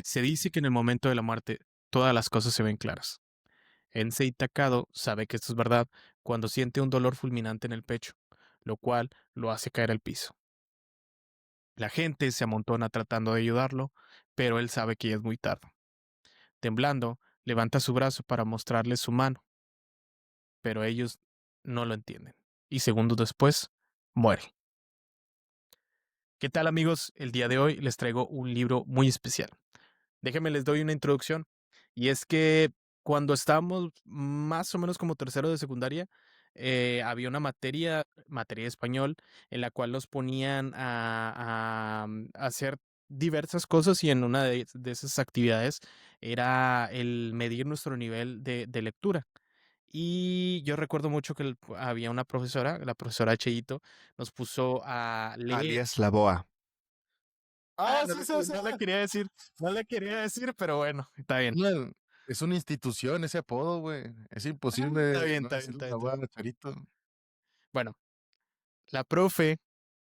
Se dice que en el momento de la muerte todas las cosas se ven claras. Ensei Takado sabe que esto es verdad cuando siente un dolor fulminante en el pecho, lo cual lo hace caer al piso. La gente se amontona tratando de ayudarlo, pero él sabe que ya es muy tarde. Temblando, levanta su brazo para mostrarles su mano, pero ellos no lo entienden. Y segundos después, muere. ¿Qué tal, amigos? El día de hoy les traigo un libro muy especial. Déjenme les doy una introducción. Y es que cuando estábamos más o menos como tercero de secundaria, había una materia de español, en la cual nos ponían a hacer diversas cosas y en una de esas actividades era el medir nuestro nivel de lectura. Y yo recuerdo mucho que había una profesora, la profesora Cheito, nos puso a leer. Alias La Boa. No, no le quería decir, no le quería decir, pero bueno, está bien. Es una institución ese apodo, güey. Es Está imposible bien, no está bien, decirle está bien, La está Boa bien. a Charito. Bueno, la profe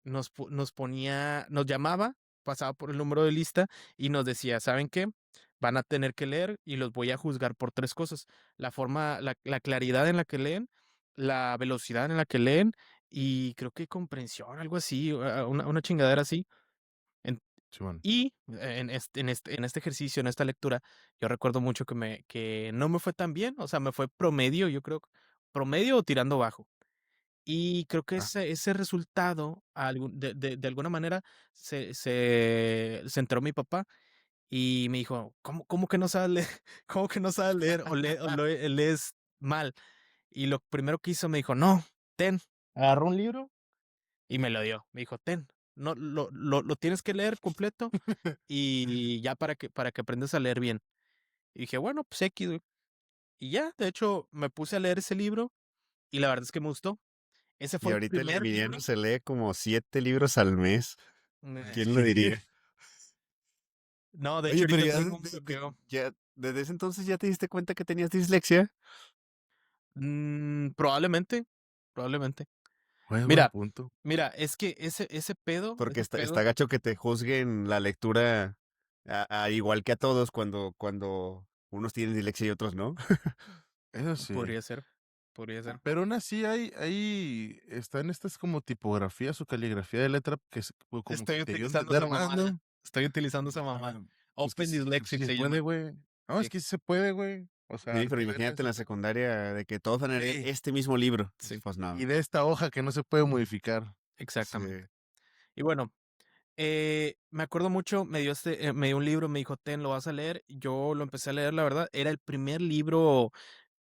nos ponía, nos llamaba, pasaba por el número de lista y nos decía, ¿saben qué? Van a tener que leer y los voy a juzgar por tres cosas. La forma, la claridad en la que leen, la velocidad en la que leen y creo que comprensión, algo así, una chingadera así. En- Simón. y en este ejercicio, en esta lectura, yo recuerdo mucho que no me fue tan bien, o sea, me fue promedio, yo creo, promedio o tirando bajo. Y creo que Ah. ese resultado, de alguna manera, se enteró mi papá y me dijo, ¿cómo que no sabes leer? ¿Cómo que no sabes leer o lees mal? Y lo primero que hizo me dijo, no, ten, agarró un libro y me lo dio. Me dijo, ten, no, lo tienes que leer completo y ya para que aprendas a leer bien. Y dije, bueno, pues X, güey. Y ya, de hecho, me puse a leer ese libro y la verdad es que me gustó. Ese Y fue el ahorita el primer Emiliano libro. se lee como 7 libros al mes. ¿Quién lo diría? No, de hecho, Oye, pero ahorita ya, tengo un bloqueo. desde ese entonces ya te diste cuenta que tenías dislexia. Probablemente, probablemente. Buen Mira, punto. mira, es que ese pedo, Porque ese está pedo, gacho que te juzguen la lectura igual que a todos cuando unos tienen dislexia y otros no. Eso sí. podría ser, podría ser. Pero aún así están estas como tipografías o caligrafía de letra que como que Estoy te ayudan a utilizando entender esa más, mamada. ¿no? Estoy utilizando esa mamada. Ah, pues que Open sí Dyslexic se se puede, llama. güey. No, es Sí, que sí se puede, güey. O sea, Sí, pero aquí imagínate en la secundaria de que todos van a leer sí. este mismo libro. sí, Pues Y no. de esta hoja que no se puede modificar. Sí. exactamente. Y bueno, me acuerdo mucho, me dio un libro, me dijo, ten, lo vas a leer. Yo lo empecé a leer, la verdad. Era el primer libro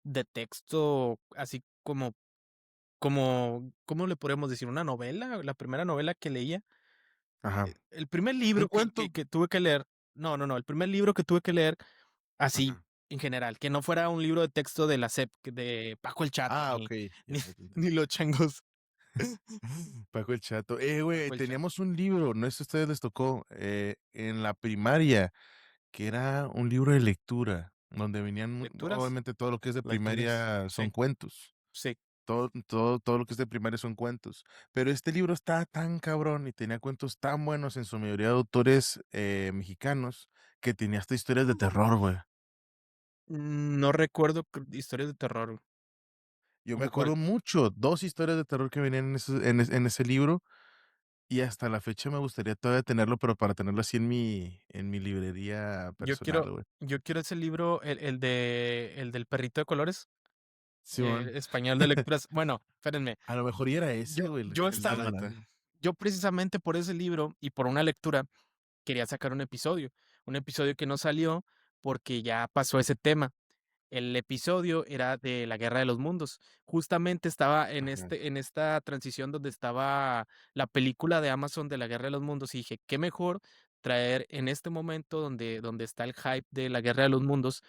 de texto, así ¿cómo le podríamos decir? ¿Una novela? La primera novela que leía. Ajá. El primer Un libro que, que, cuento. que tuve que leer. No, el primer libro que tuve que leer así, Ajá. en general, que no fuera un libro de texto de la SEP, de Paco el Chato, Ah, ni, ok. Ya, ni, ya te ni entendí. los changos. Paco el Chato. Güey, Paco el Chato. teníamos un libro, no sé si a ustedes les tocó, en la primaria, que era un libro de lectura, donde venían, ¿Lecturas? obviamente todo lo que es de Lectores. primaria Sí, son cuentos. sí. Todo lo que es de primaria son cuentos. Pero este libro está tan cabrón y tenía cuentos tan buenos, en su mayoría de autores mexicanos, que tenía hasta historias de terror, güey. No recuerdo historias de terror. Yo me ¿Cómo cuál? acuerdo mucho, dos historias de terror que venían en ese libro, y hasta la fecha me gustaría todavía tenerlo, pero para tenerlo así en mi librería Yo personal, quiero, güey. yo quiero ese libro, el del perrito de colores, Simón. español de lecturas. Bueno, espérenme. A lo mejor y era ese, Yo, güey, yo el estaba, dálmata. yo precisamente por ese libro y por una lectura quería sacar un episodio que no salió porque ya pasó ese tema. El episodio era de la Guerra de los Mundos. Justamente estaba Ajá. en esta transición donde estaba la película de Amazon de la Guerra de los Mundos y dije, qué mejor traer en este momento donde está el hype de la Guerra de los Mundos,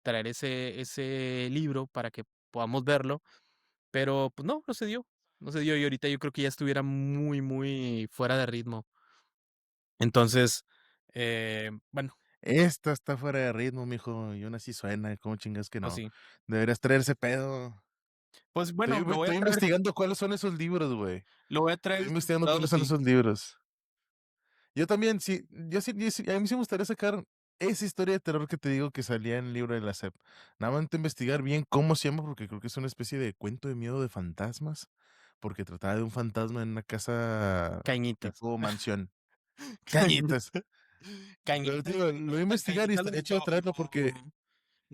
traer ese libro para que podamos verlo, pero pues no, no se dio y ahorita yo creo que ya estuviera muy, muy fuera de ritmo. Entonces, bueno, Esta está fuera de ritmo, mijo, y aún así suena, ¿cómo chingas que pues no? sí. Deberías traer ese pedo. Pues Estoy, bueno, inve- estoy investigando cuáles son esos libros, güey. lo voy a traer Estoy investigando estructurado, cuáles son sí. esos libros. Yo también, sí, a mí sí me gustaría sacar. esa historia de terror que te digo que salía en el libro de la SEP. Nada más de investigar bien cómo se llama, porque creo que es una especie de cuento de miedo de fantasmas, porque trataba de un fantasma en una casa Cañitas. tipo mansión. Cañitas. Cañitas. Pero Cañitas. digo, lo voy a investigar y Cañitas estaría chido traerlo porque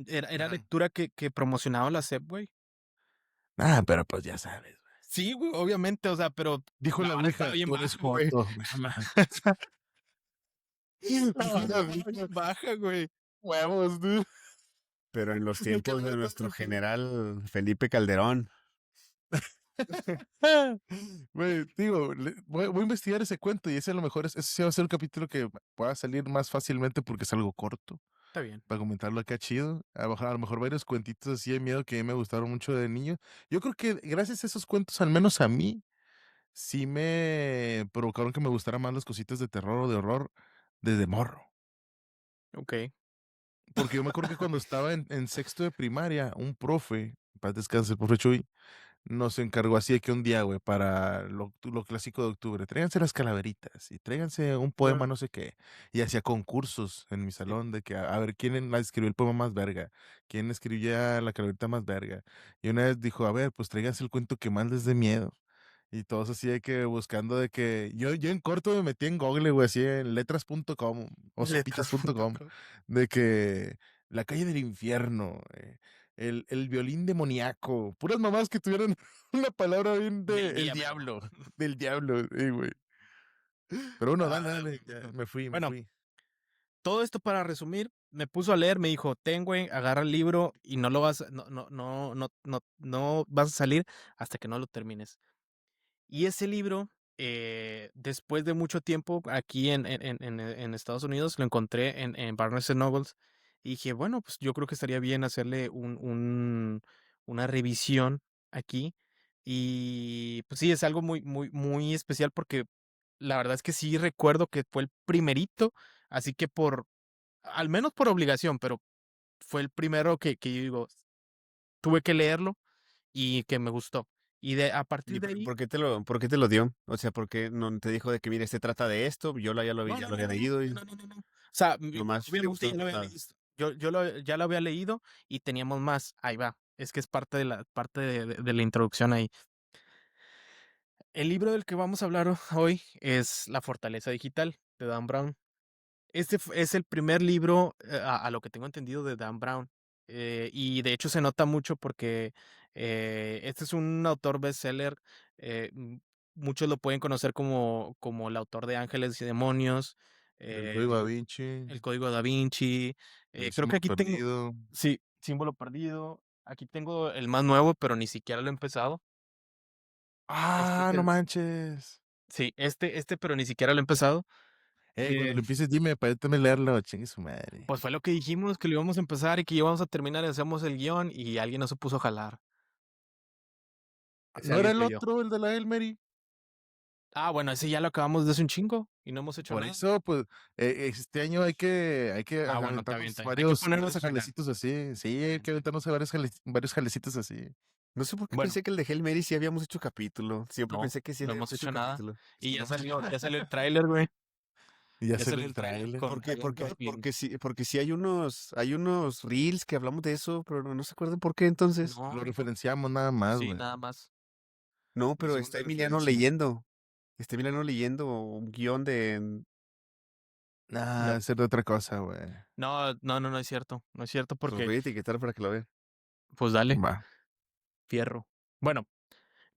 era ajá. lectura que promocionaba la SEP, güey. Ah, pero pues ya sabes, güey. Sí, güey, obviamente, o sea, pero Dijo la la vara está ouija, bien tú eres baja, güey. joto. Mamá. La vara está bien baja, güey. Huevos, dude. Pero en los Pues hay que tiempos de leer todo nuestro el pedo. general Felipe Calderón. Güey, digo, voy a investigar ese cuento y ese a lo mejor ese sí va a ser un capítulo que pueda salir más fácilmente porque es algo corto Está bien. para comentarlo acá chido. A lo mejor varios cuentitos así de miedo que a mí me gustaron mucho de niño. Yo creo que gracias a esos cuentos, al menos a mí, sí me provocaron que me gustaran más las cositas de terror o de horror desde morro. Ok. Porque yo me acuerdo que cuando estaba en sexto de primaria, un profe, para descansar, el profe Chuy, nos encargó así de que un día, güey, para lo clásico de octubre, tráiganse las calaveritas y tráiganse un poema, Órale. no sé qué. Y hacía concursos en mi Sí. salón de que a ver quién escribió el poema más verga, quién escribía la calaverita más verga. Y una vez dijo, a ver, pues tráiganse el cuento que más les dé miedo. Y todos así de que buscando de que yo en corto me metí en Google, güey, así en letras.com o sopitas.com, Letras.com. de que la calle del infierno, el violín demoníaco, puras mamás que tuvieron una palabra bien Del de el diablo. diablo, del diablo, güey. Pero bueno, dale, Ay, dale, güey, ya, no. me Bueno, fui. todo esto para resumir, me puso a leer, me dijo, ten, güey, agarra el libro y no lo vas, no vas a salir hasta que no lo termines. Y ese libro, después de mucho tiempo aquí en Estados Unidos, lo encontré en Barnes Nobles y dije, bueno, pues yo creo que estaría bien hacerle una revisión aquí. Y pues sí, es algo muy, muy, muy especial porque la verdad es que sí recuerdo que fue el primerito, así que al menos por obligación, pero fue el primero que yo digo, tuve que leerlo y que me gustó. Y a partir ¿Y de ahí, por qué te lo dio? O sea, ¿por qué no te dijo de que, mire, se trata de esto? Yo no, ya no, lo no, había no, no, leído y no. O sea, nomás te obviamente gustó. ya lo había Nada. leído. Ya lo había leído y teníamos más. Ahí va. Es que es parte de la introducción ahí. El libro del que vamos a hablar hoy es La Fortaleza Digital de Dan Brown. Este es el primer libro, a lo que tengo entendido, de Dan Brown. Y de hecho se nota mucho porque este es un autor bestseller. Muchos lo pueden conocer como el autor de Ángeles y Demonios, El código eh, Da Vinci, El Código Da Vinci. el Creo que símbolo aquí tengo, perdido. sí, Símbolo Perdido. Aquí tengo el más nuevo, pero ni siquiera lo he empezado. Este Ah, no manches. sí, pero ni siquiera lo he empezado. Cuando Eh, lo empieces dime para yo también leerlo, chingue su madre. Pues fue lo que dijimos, que lo íbamos a empezar y que íbamos a terminar y hacemos el guión y alguien no se puso a jalar. Ese ¿No era alguien el soy yo. otro, el de la Elmery? Ah, bueno, ese ya lo acabamos de hace un chingo y no hemos hecho Por nada. eso, pues, este año hay que Ah, bueno, está bien, aventarnos está bien. Hay que varios ponernos a jalar. jalecitos así. Sí, Está hay bien, que está bien. aventarnos varios jalecitos así. No sé por qué Bueno, pensé que el de Hail Mary sí habíamos hecho capítulo. Siempre no, pensé que sí no habíamos hemos hecho hecho nada. capítulo. Y No manches. ya salió el tráiler, güey. Y ya Ya salió salió el el tráiler tráiler. con Ryan Gosling. Porque sí hay unos reels que hablamos de eso, pero no se acuerdan por qué entonces. No, Lo no. referenciamos nada más, Sí, güey. nada más. No, pero Hicimos está la Emiliano referencia. leyendo. Está Emiliano leyendo un guión de... Ah, No, hacer de otra cosa, güey. no es cierto. No es cierto Pues porque, voy a etiquetar para que lo vean. pues dale, Va. fierro. Bueno,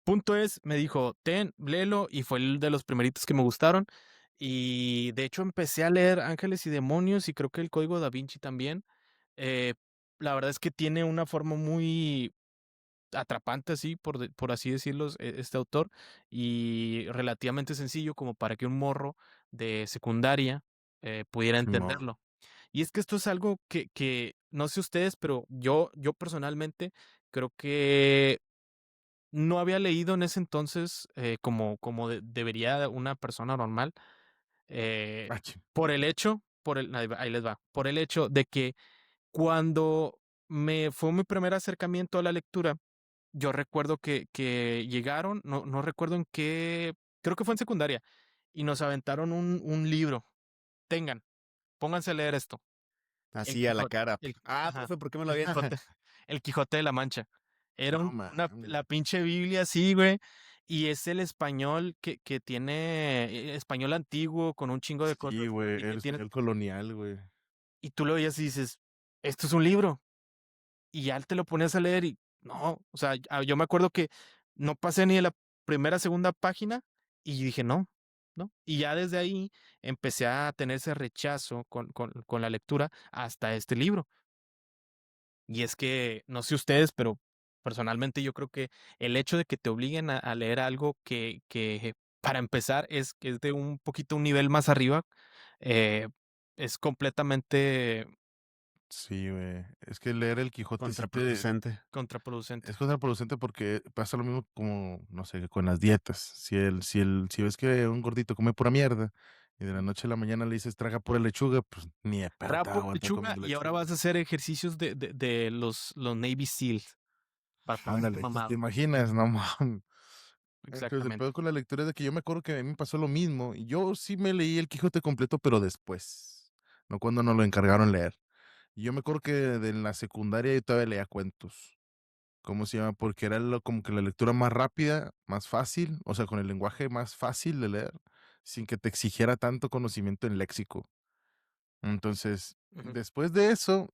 punto es, me dijo, ten, léelo, y fue el de los primeritos que me gustaron. Y de hecho empecé a leer Ángeles y Demonios y creo que el Código Da Vinci también. Eh, la verdad es que tiene una forma muy atrapante, así, por así decirlo, este autor, y relativamente sencillo como para que un morro de secundaria pudiera Simón. entenderlo. Y es que esto es algo que no sé ustedes, pero yo personalmente creo que no había leído en ese entonces como debería una persona normal, eh, Ah, ching. ahí les va, por el hecho de que cuando me fue mi primer acercamiento a la lectura, yo recuerdo que llegaron, no recuerdo en qué, creo que fue en secundaria, y nos aventaron un libro. Tengan, pónganse a leer esto. El Así a la Quijote, cara. ajá, Profe, ¿por qué me lo el avienta? Quijote, el Quijote de la Mancha. Era No una mames. la pinche Biblia así, güey, y es el español que tiene español antiguo con un chingo de Sí, cosas güey, y que el tiene español colonial, güey. y tú lo veías y dices: "Esto es un libro", y ya te lo ponías a leer y no, o sea, yo me acuerdo que no pasé ni de la primera, segunda página y dije: "No, no", y ya desde ahí empecé a tener ese rechazo con la lectura hasta este libro. Y es que, no sé ustedes, pero personalmente yo creo que el hecho de que te obliguen a leer algo que para empezar es de un poquito un nivel más arriba, eh, es completamente Sí, güey. Es que leer el Quijote sí te Contraproducente. contraproducente. es contraproducente porque pasa lo mismo como, no sé, con las dietas. Si ves que un gordito come pura mierda y de la noche a la mañana le dices traga pura lechuga, pues ni de pedo te va a Trapo, aguantar lechuga, comiendo y ahora lechuga. vas a hacer ejercicios de los Navy SEALs para ponerte Ándale, pues te mamado. imaginas, no mames. Entonces, el Exactamente. peor con la lectura es de que yo me acuerdo que a mí me pasó lo mismo. Y yo sí me leí el Quijote completo, pero después, no cuando nos lo encargaron leer. Y yo me acuerdo que de en la secundaria yo todavía leía cuentos. ¿Cómo se llama? Porque era como que la lectura más rápida, más fácil, o sea, con el lenguaje más fácil de leer, sin que te exigiera tanto conocimiento en léxico. Entonces, Ujú, después de eso,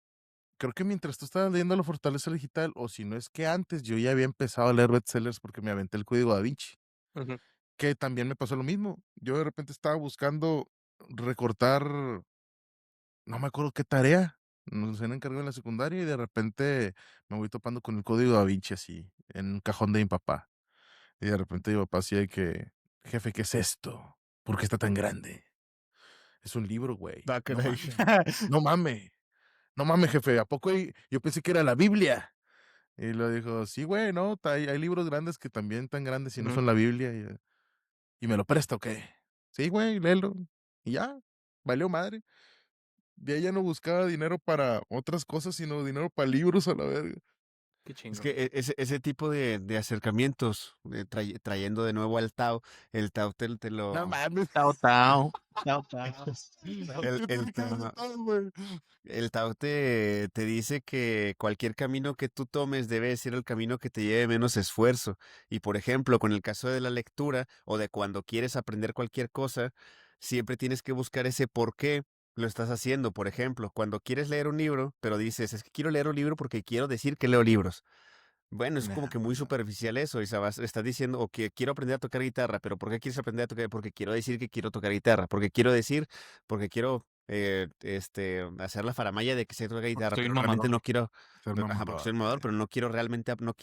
creo que mientras tú estabas leyendo La Fortaleza Digital, o si no es que antes yo ya había empezado a leer bestsellers porque me aventé el Código Da Vinci, ujú, que también me pasó lo mismo. Yo de repente estaba buscando recortar, no me acuerdo qué tarea, nos han encargado en la secundaria y de repente me voy topando con el Código Da Vinci así, en un cajón de mi papá. Y de repente mi papá así de que, jefe, ¿qué es esto? ¿Por qué está tan grande? Es un libro, güey. Ah, No caray. mames, no mames, no mames, jefe. ¿A poco yo pensé que era la Biblia? Y lo dijo, sí, güey, no, hay libros grandes que también tan grandes y no ujú. son la Biblia. ¿Y me lo presta o qué? Sí, güey, léelo. Y ya, valió madre. De ahí ya no buscaba dinero para otras cosas, sino dinero para libros a la verga. Qué Es chingón. que ese tipo de acercamientos, trayendo de nuevo al Tao, el Tao te No lo... mames. Tao, tao. Tao, tao. Tao. El, ¿Qué el, tiene que ver Tao, todo, güey? el Tao te dice que cualquier camino que tú tomes debe ser el camino que te lleve menos esfuerzo. Y por ejemplo, con el caso de la lectura o de cuando quieres aprender cualquier cosa, siempre tienes que buscar ese por qué lo estás haciendo. Por ejemplo, cuando quieres leer un libro, pero dices, es que quiero leer un libro porque quiero decir que leo libros. Bueno, es como Nah, que pues muy no. superficial eso, y estás diciendo, o que quiero aprender a tocar guitarra, pero ¿por qué quieres aprender a tocar? Porque quiero decir que quiero tocar guitarra, porque quiero hacer la faramaya de que sé tocar Porque guitarra, soy un pero realmente mamador. no quiero, Ser porque mamador, soy mamador, güey. pero no quiero realmente, no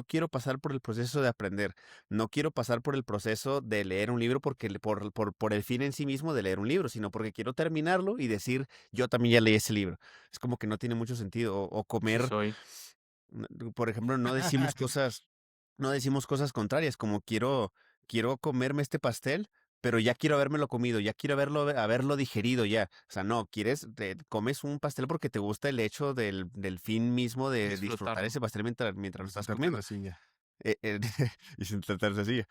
quiero pasar por el proceso de aprender, no quiero pasar por el proceso de leer un libro porque por el fin en sí mismo de leer un libro, sino porque quiero terminarlo y decir, yo también ya leí ese libro. Es como que no tiene mucho sentido, o Sí comer soy. por ejemplo, no decimos cosas contrarias, como quiero comerme este pastel, pero ya quiero habérmelo comido, ya quiero haberlo digerido ya. O sea, no, comes un pastel porque te gusta el hecho del fin mismo de disfrutar Disfrutarlo. ese pastel mientras lo Y estás sentarte en comiendo. la silla. Y sin tratarse así.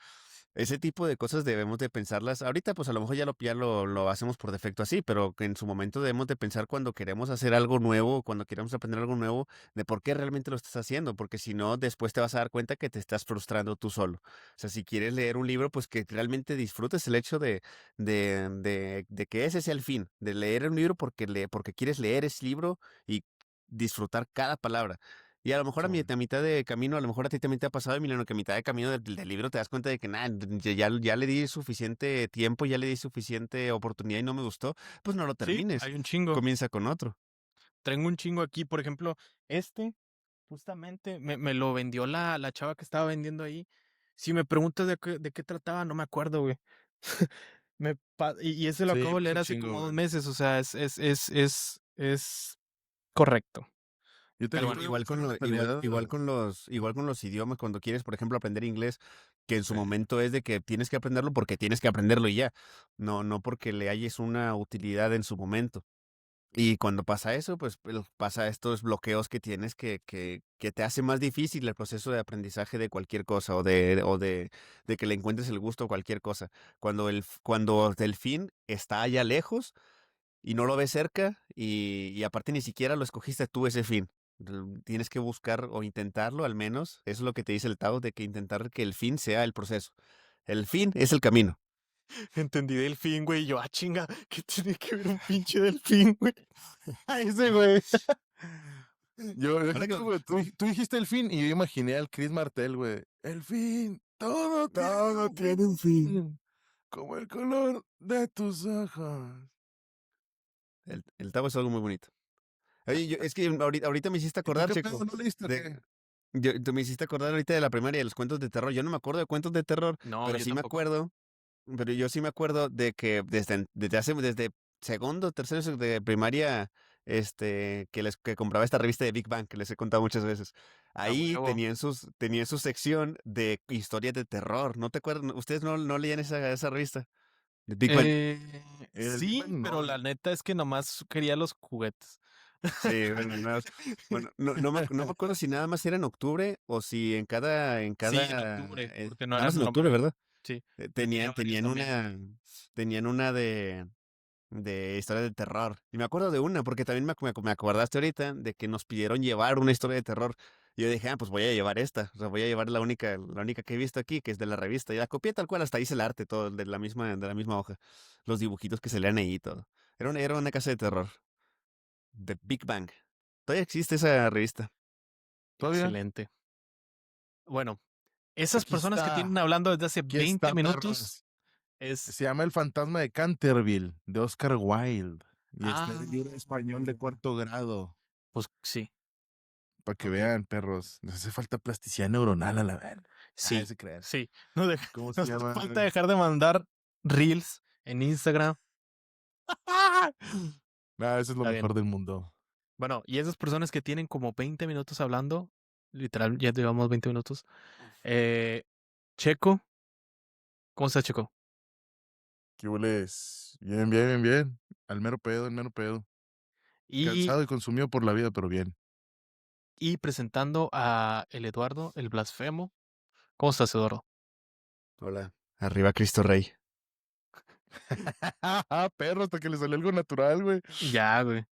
Ese tipo de cosas debemos de pensarlas. Ahorita, pues a lo mejor ya lo hacemos por defecto así, pero que en su momento debemos de pensar cuando queremos hacer algo nuevo, cuando queremos aprender algo nuevo, de por qué realmente lo estás haciendo, porque si no, después te vas a dar cuenta que te estás frustrando tú solo. O sea, si quieres leer un libro, pues que realmente disfrutes el hecho de que ese sea el fin, de leer un libro porque quieres leer ese libro y disfrutar cada palabra. Y a lo mejor Simón. a mitad de camino, a lo mejor a ti también te ha pasado, Emiliano, que a mitad de camino del libro te das cuenta de que nada, ya le di suficiente tiempo, ya le di suficiente oportunidad y no me gustó, pues no lo Sí, termines. hay un chingo. Comienza con otro. Tengo un chingo aquí, por ejemplo, este, justamente, me lo vendió la chava que estaba vendiendo ahí. Si me preguntas de qué trataba, no me acuerdo, güey. Y ese lo Sí, acabo de pasa leer un hace chingo, como dos güey. meses, o sea, es correcto. Yo Pero también Igual, bueno, tuve igual mucha con mentalidad. igual con los idiomas, cuando quieres, por ejemplo, aprender inglés, que en su Sí. momento es de que tienes que aprenderlo porque tienes que aprenderlo y ya, no porque le halles una utilidad en su momento. Y cuando pasa eso, pues pasa estos bloqueos que tienes que te hace más difícil el proceso de aprendizaje de cualquier cosa de que le encuentres el gusto a cualquier cosa. Cuando el fin está allá lejos, y no lo ves cerca y aparte ni siquiera lo escogiste tú ese fin. Tienes que buscar o intentarlo al menos. Eso es lo que te dice el Tao, de que intentar que el fin sea el proceso. El fin es el camino. Entendí delfín, güey. Y yo, chinga, ¿qué tiene que ver un pinche delfín, güey? Ay, ese güey. Yo, Ahora que- güey, tú dijiste el fin y yo imaginé al Chris Martel, güey. El fin, Todo tiene un fin. como el color de tus ojos. el Tao es algo muy bonito. Oye, es que ahorita me hiciste ¿Y tú acordar, qué pedo? Checo, ¿No leíste o de, qué? tú me hiciste acordar ahorita de la primaria de los cuentos de terror. Yo no me acuerdo de cuentos de terror, No, pero yo sí me tampoco. acuerdo. Pero yo sí me acuerdo de que desde segundo, tercero de primaria, que compraba esta revista de Big Bang, que les he contado muchas veces. A Ahí huevo. tenían su sección de historias de terror. ¿No te acuerdan? ¿Ustedes no leían esa revista? De Big Bang. Eh, El Big sí, Bang pero no. la neta es que nomás quería los juguetes. Sí, bueno, no me acuerdo si nada más era en octubre o si Sí, en octubre, porque no nada era más en octubre, normal. ¿verdad? Sí, yo tenía Tenían, varios también. tenían una de historias de terror. Y me acuerdo de una, porque también me acordaste ahorita de que nos pidieron llevar una historia de terror. Y yo dije, pues voy a llevar esta. O sea, voy a llevar la única que he visto aquí, que es de la revista. Y la copié tal cual, hasta hice el arte, todo, de la misma hoja. Los dibujitos que se lean ahí y todo. Era una casa de terror. The Big Bang. Todavía existe esa revista. ¿Todavía? Excelente. Bueno, esas Aquí personas que está. tienen hablando desde hace Aquí 20 está, minutos perros. es... Se llama El fantasma de Canterville, de Oscar Wilde. Y está en el libro Ah, español de cuarto grado. pues sí, Para que ok. vean, perros. Nos hace falta plasticidad neuronal a la vez. Ah, Sí, se crean. sí. ¿Cómo se Nos llama? falta dejar de mandar reels en Instagram. Ah, eso es lo Está bien. mejor del mundo. Bueno, y esas personas que tienen como 20 minutos hablando, literal, ya llevamos 20 minutos. Eh, Checo, ¿cómo estás, Checo? ¿Qué hueles? Bien, bien, bien, bien. Al mero pedo, al mero pedo. Y, Cansado y consumido por la vida, pero bien. y presentando a el Eduardo, el blasfemo. ¿Cómo estás, Eduardo? Hola. Arriba Cristo Rey. Perro, hasta que le salió algo natural, güey. Ya, güey.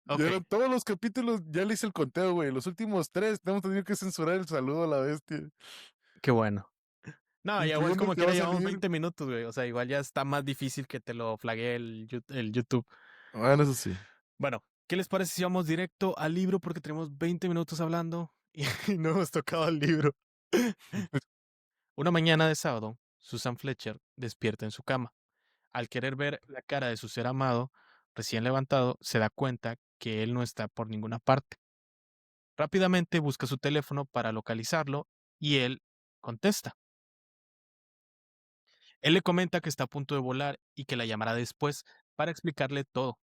Ya Ok, eran todos los capítulos, ya le hice el conteo, güey. Los últimos 3 hemos tenido que censurar el saludo a la bestia. qué bueno. No, ya igual Incluyendo el como que va quiera a llevamos salir. 20 minutos, güey. O sea, igual ya está más difícil que te lo flaguee el YouTube. Bueno, eso sí. Bueno, ¿qué les parece si vamos directo al libro? Porque tenemos 20 minutos hablando y no hemos tocado el libro. Una mañana de sábado, Susan Fletcher despierta en su cama. Al querer ver la cara de su ser amado, recién levantado, se da cuenta que él no está por ninguna parte. Rápidamente busca su teléfono para localizarlo y él contesta. Él le comenta que está a punto de volar y que la llamará después para explicarle todo.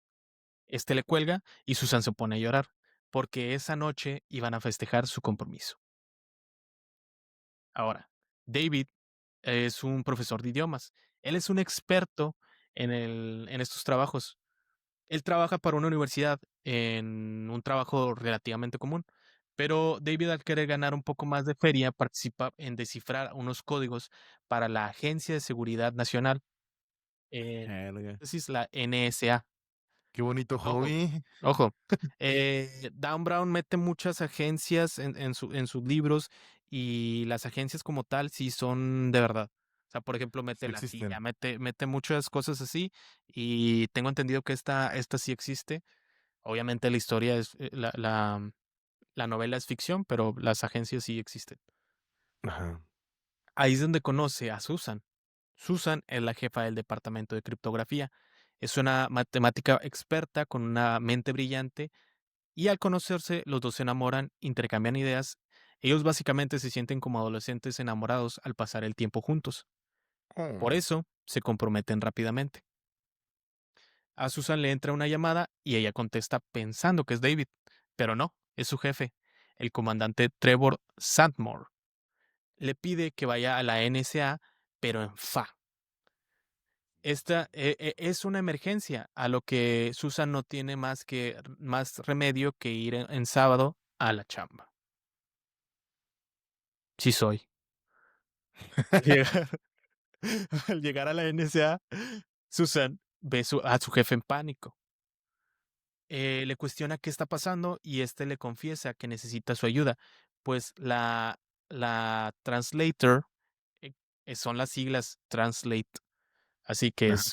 Este le cuelga y Susan se pone a llorar, porque esa noche iban a festejar su compromiso. Ahora, David es un profesor de idiomas. Él es un experto en estos trabajos. Él trabaja para una universidad en un trabajo relativamente común, pero David, al querer ganar un poco más de feria, participa en descifrar unos códigos para la Agencia de Seguridad Nacional, en Verga. paréntesis, la NSA. Qué bonito Ojo, hobby. ojo. Dan Brown mete muchas agencias en sus libros y las agencias como tal sí son de verdad. O sea, por ejemplo, mete Sí la CIA, existen. mete muchas cosas así y tengo entendido que esta sí existe. Obviamente la historia es, la novela es ficción, pero las agencias sí existen. Ajá. Ahí es donde conoce a Susan. Susan es la jefa del departamento de criptografía. Es una matemática experta con una mente brillante y al conocerse los dos se enamoran, intercambian ideas. Ellos básicamente se sienten como adolescentes enamorados al pasar el tiempo juntos. Por Oh. eso se comprometen rápidamente. A Susan le entra una llamada y ella contesta pensando que es David, pero no, es su jefe, el comandante Trevor Sandmore. Le pide que vaya a la NSA, pero en fa. Esta es una emergencia, a lo que Susan no tiene más remedio que ir en sábado a la chamba. Sí soy. Al llegar, al llegar a la NSA, Susan ve a su jefe en pánico. Le cuestiona qué está pasando y este le confiesa que necesita su ayuda, pues la translator eh, son las siglas Translate, así que Ajá.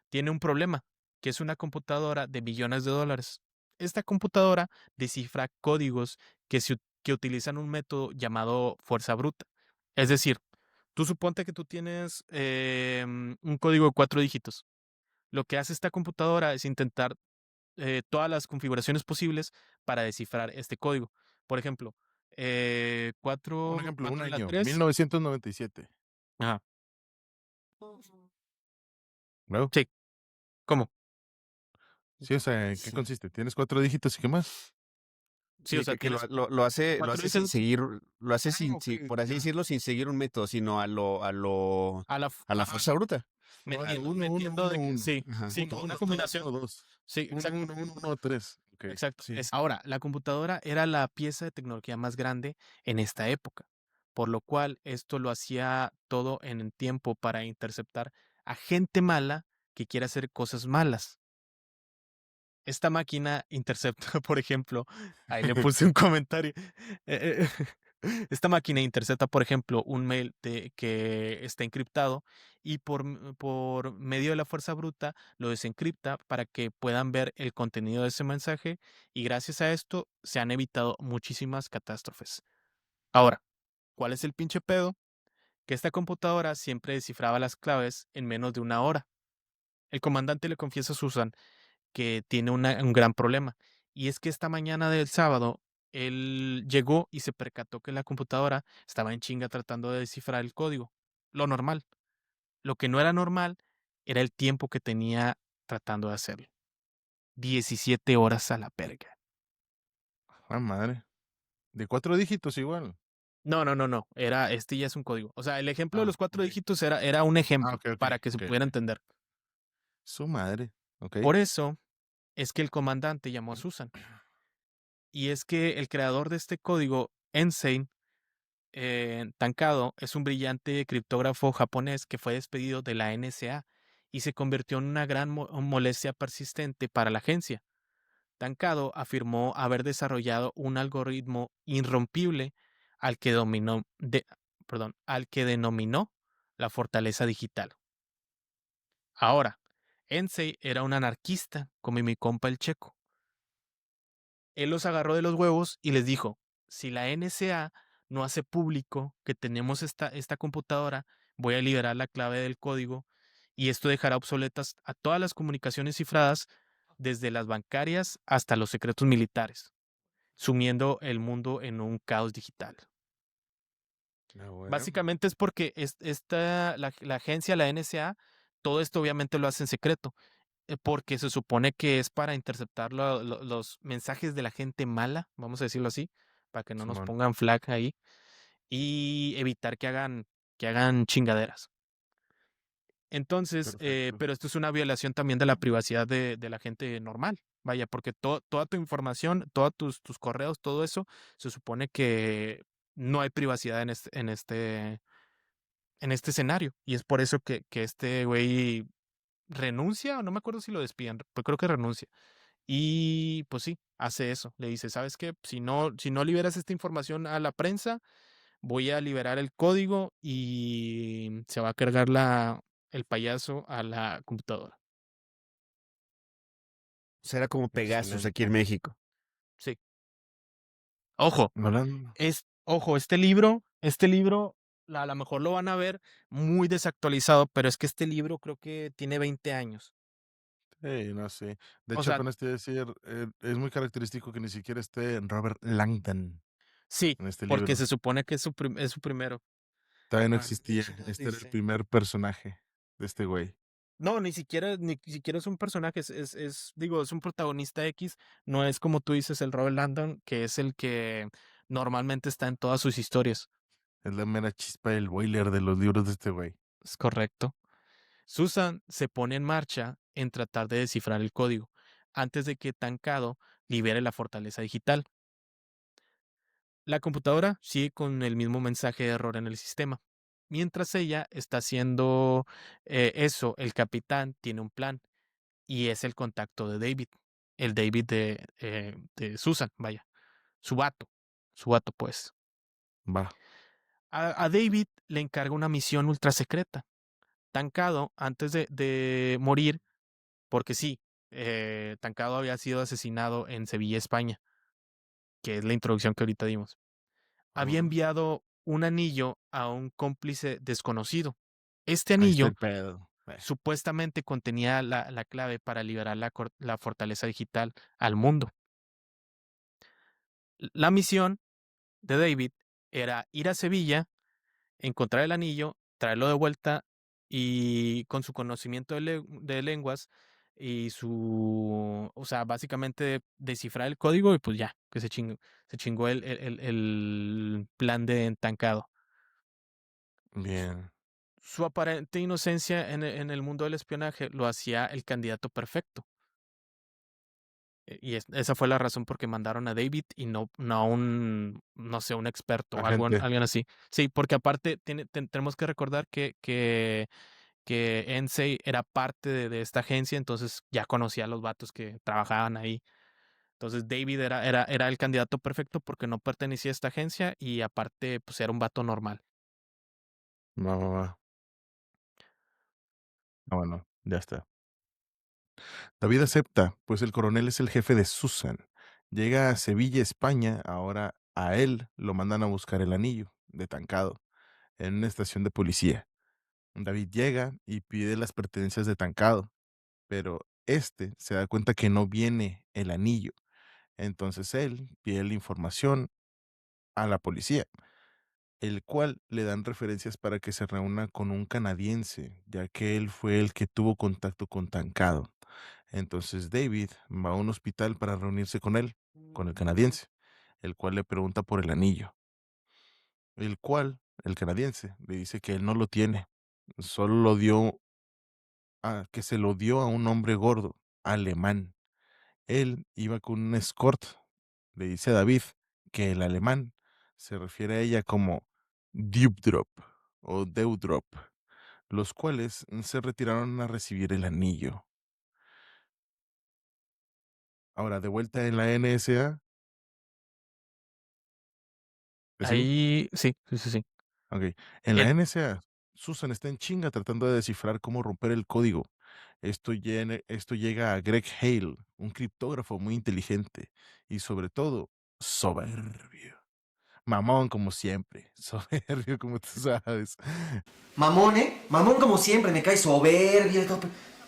tiene un problema, que es una computadora de billones de dólares. Esta computadora descifra códigos que utilizan un método llamado fuerza bruta. Es decir, tú suponte que tú tienes un código de 4 dígitos. Lo que hace esta computadora es intentar todas las configuraciones posibles para descifrar este código. Por ejemplo, Un 4, ejemplo, un 4 en la año, 3. 1997. Ajá. Luego, Sí, ¿cómo? sí, o sea, ¿en qué Sí. consiste? ¿Tienes 4 dígitos y qué más? Sí, o Sí, sea, que tienes lo cuatro hace sin dígitos seguir, lo hace Ah, sin, ok, por así ya. decirlo, sin seguir un método, sino a la, a la ajá, fuerza bruta. O sea, uno, uno, metiendo uno, de que uno. sí, Ajá. sí, Uno, como una uno, dos, combinación. uno, dos. Sí, Uno, exacto, uno, uno, uno, tres. Ok, exacto. sí. Ahora, la computadora era la pieza de tecnología más grande en esta época, por lo cual esto lo hacía todo en el tiempo para interceptar a gente mala que quiere hacer cosas malas. Esta máquina intercepta, por ejemplo, ahí le puse un comentario. eh, Esta máquina intercepta, por ejemplo, un mail que está encriptado y por medio de la fuerza bruta lo desencripta para que puedan ver el contenido de ese mensaje y gracias a esto se han evitado muchísimas catástrofes. Ahora, ¿cuál es el pinche pedo? Que esta computadora siempre descifraba las claves en menos de una hora. El comandante le confiesa a Susan que tiene un gran problema. Y es que esta mañana del sábado, él llegó y se percató que la computadora estaba en chinga tratando de descifrar el código. Lo normal. Lo que no era normal era el tiempo que tenía tratando de hacerlo. 17 horas a la perga. Ah, madre. De 4 dígitos igual. No, no, no, no. Este ya es un código. O sea, el ejemplo de Ah, los cuatro ok. dígitos era un Ah, ejemplo ok, ok, para que se ok, pudiera ok. entender. Su madre. Ok. Por eso es que el comandante llamó a Susan. Y es que el creador de este código, Ensign, Tankado es un brillante criptógrafo japonés que fue despedido de la NSA y se convirtió en una gran molestia persistente para la agencia. Tankado afirmó haber desarrollado un algoritmo irrompible al que al que denominó la fortaleza digital. Ahora, Ensei era un anarquista, como mi compa el Checo. Él los agarró de los huevos y les dijo, si la NSA no hace público que tenemos esta computadora, voy a liberar la clave del código y esto dejará obsoletas a todas las comunicaciones cifradas, desde las bancarias hasta los secretos militares, sumiendo el mundo en un caos digital. Ah, bueno. Básicamente es porque la agencia, la NSA, todo esto obviamente lo hace en secreto, porque se supone que es para interceptar los mensajes de la gente mala, vamos a decirlo así, para que no nos Simón. pongan flag ahí y evitar que hagan chingaderas. Entonces, Perfecto. pero esto es una violación también de la privacidad de la gente normal. Vaya, porque toda tu información, todos tus correos, todo eso, se supone que no hay privacidad en este escenario. Y es por eso que este güey renuncia, o no me acuerdo si lo despiden, pero creo que renuncia. Y pues sí, hace eso. Le dice, ¿sabes qué? Si no liberas esta información a la prensa, voy a liberar el código y se va a cargar el payaso a la computadora. O sea, era como Pegasus aquí en Excelente. México. Sí. Ojo, Hablando. este libro, a lo mejor lo van a ver muy desactualizado, pero es que este libro creo que tiene 20 años. No sé. De O hecho, sea, con este decir, es muy característico que ni siquiera esté Robert Langdon sí, en este porque libro. se supone que es su primero. Todavía no Ah, qué existía. chingada Este era el dice. primer personaje de este güey. No, ni siquiera es un personaje, digo, es un protagonista X, no es como tú dices el Robert Landon, que es el que normalmente está en todas sus historias. Es la mera chispa del boiler de los libros de este güey. Es correcto. Susan se pone en marcha en tratar de descifrar el código antes de que Tancado libere la fortaleza digital. La computadora sigue con el mismo mensaje de error en el sistema. Mientras ella está haciendo eso, el capitán tiene un plan y es el contacto de David, el David de Susan, vaya, su vato, su vato pues. Va. A David le encarga una misión ultra secreta. Tancado, antes de morir, porque sí, Tancado había sido asesinado en Sevilla, España, que es la introducción que ahorita dimos. Había Vámonos. enviado un anillo a un cómplice desconocido. Este Ahí está anillo el pedo. supuestamente contenía la clave para liberar la fortaleza digital al mundo. La misión de David era ir a Sevilla, encontrar el anillo, traerlo de vuelta y con su conocimiento de lenguas y o sea, básicamente descifrar el código y pues ya, que se chingó el plan de entancado. Bien. Su aparente inocencia en el mundo del espionaje lo hacía el candidato perfecto. Y esa fue la razón por qué mandaron a David y no a no sé, un experto o Agente. alguien así. Sí, porque aparte tenemos que recordar que Ensei era parte de esta agencia, entonces ya conocía a los vatos que trabajaban ahí. Entonces David era el candidato perfecto porque no pertenecía a esta agencia y aparte pues era un vato normal. Va, va, va. Ah, bueno, ya está. David acepta, pues el coronel es el jefe de Susan. Llega a Sevilla, España. Ahora a él lo mandan a buscar el anillo de Tancado en una estación de policía. David llega y pide las pertenencias de Tancado, pero este se da cuenta que no viene el anillo. Entonces él pide la información a la policía, el cual le dan referencias para que se reúna con un canadiense, ya que él fue el que tuvo contacto con Tancado. Entonces David va a un hospital para reunirse con él, con el canadiense, el cual le pregunta por el anillo, el cual, el canadiense, le dice que él no lo tiene, solo lo dio que se lo dio a un hombre gordo, alemán. Él iba con un escort. Le dice a David que el alemán se refiere a ella como Deudrop o Deudrop, los cuales se retiraron a recibir el anillo. Ahora, de vuelta en la NSA, ¿te sigo? Ahí, sí, sí, sí, sí. Ok. En la En- NSA, Susan está en chinga tratando de descifrar cómo romper el código. Esto llega a Greg Hale, un criptógrafo muy inteligente y sobre todo soberbio. Mamón como siempre, soberbio como tú sabes. Mamón, ¿eh? Mamón como siempre, me cae soberbio.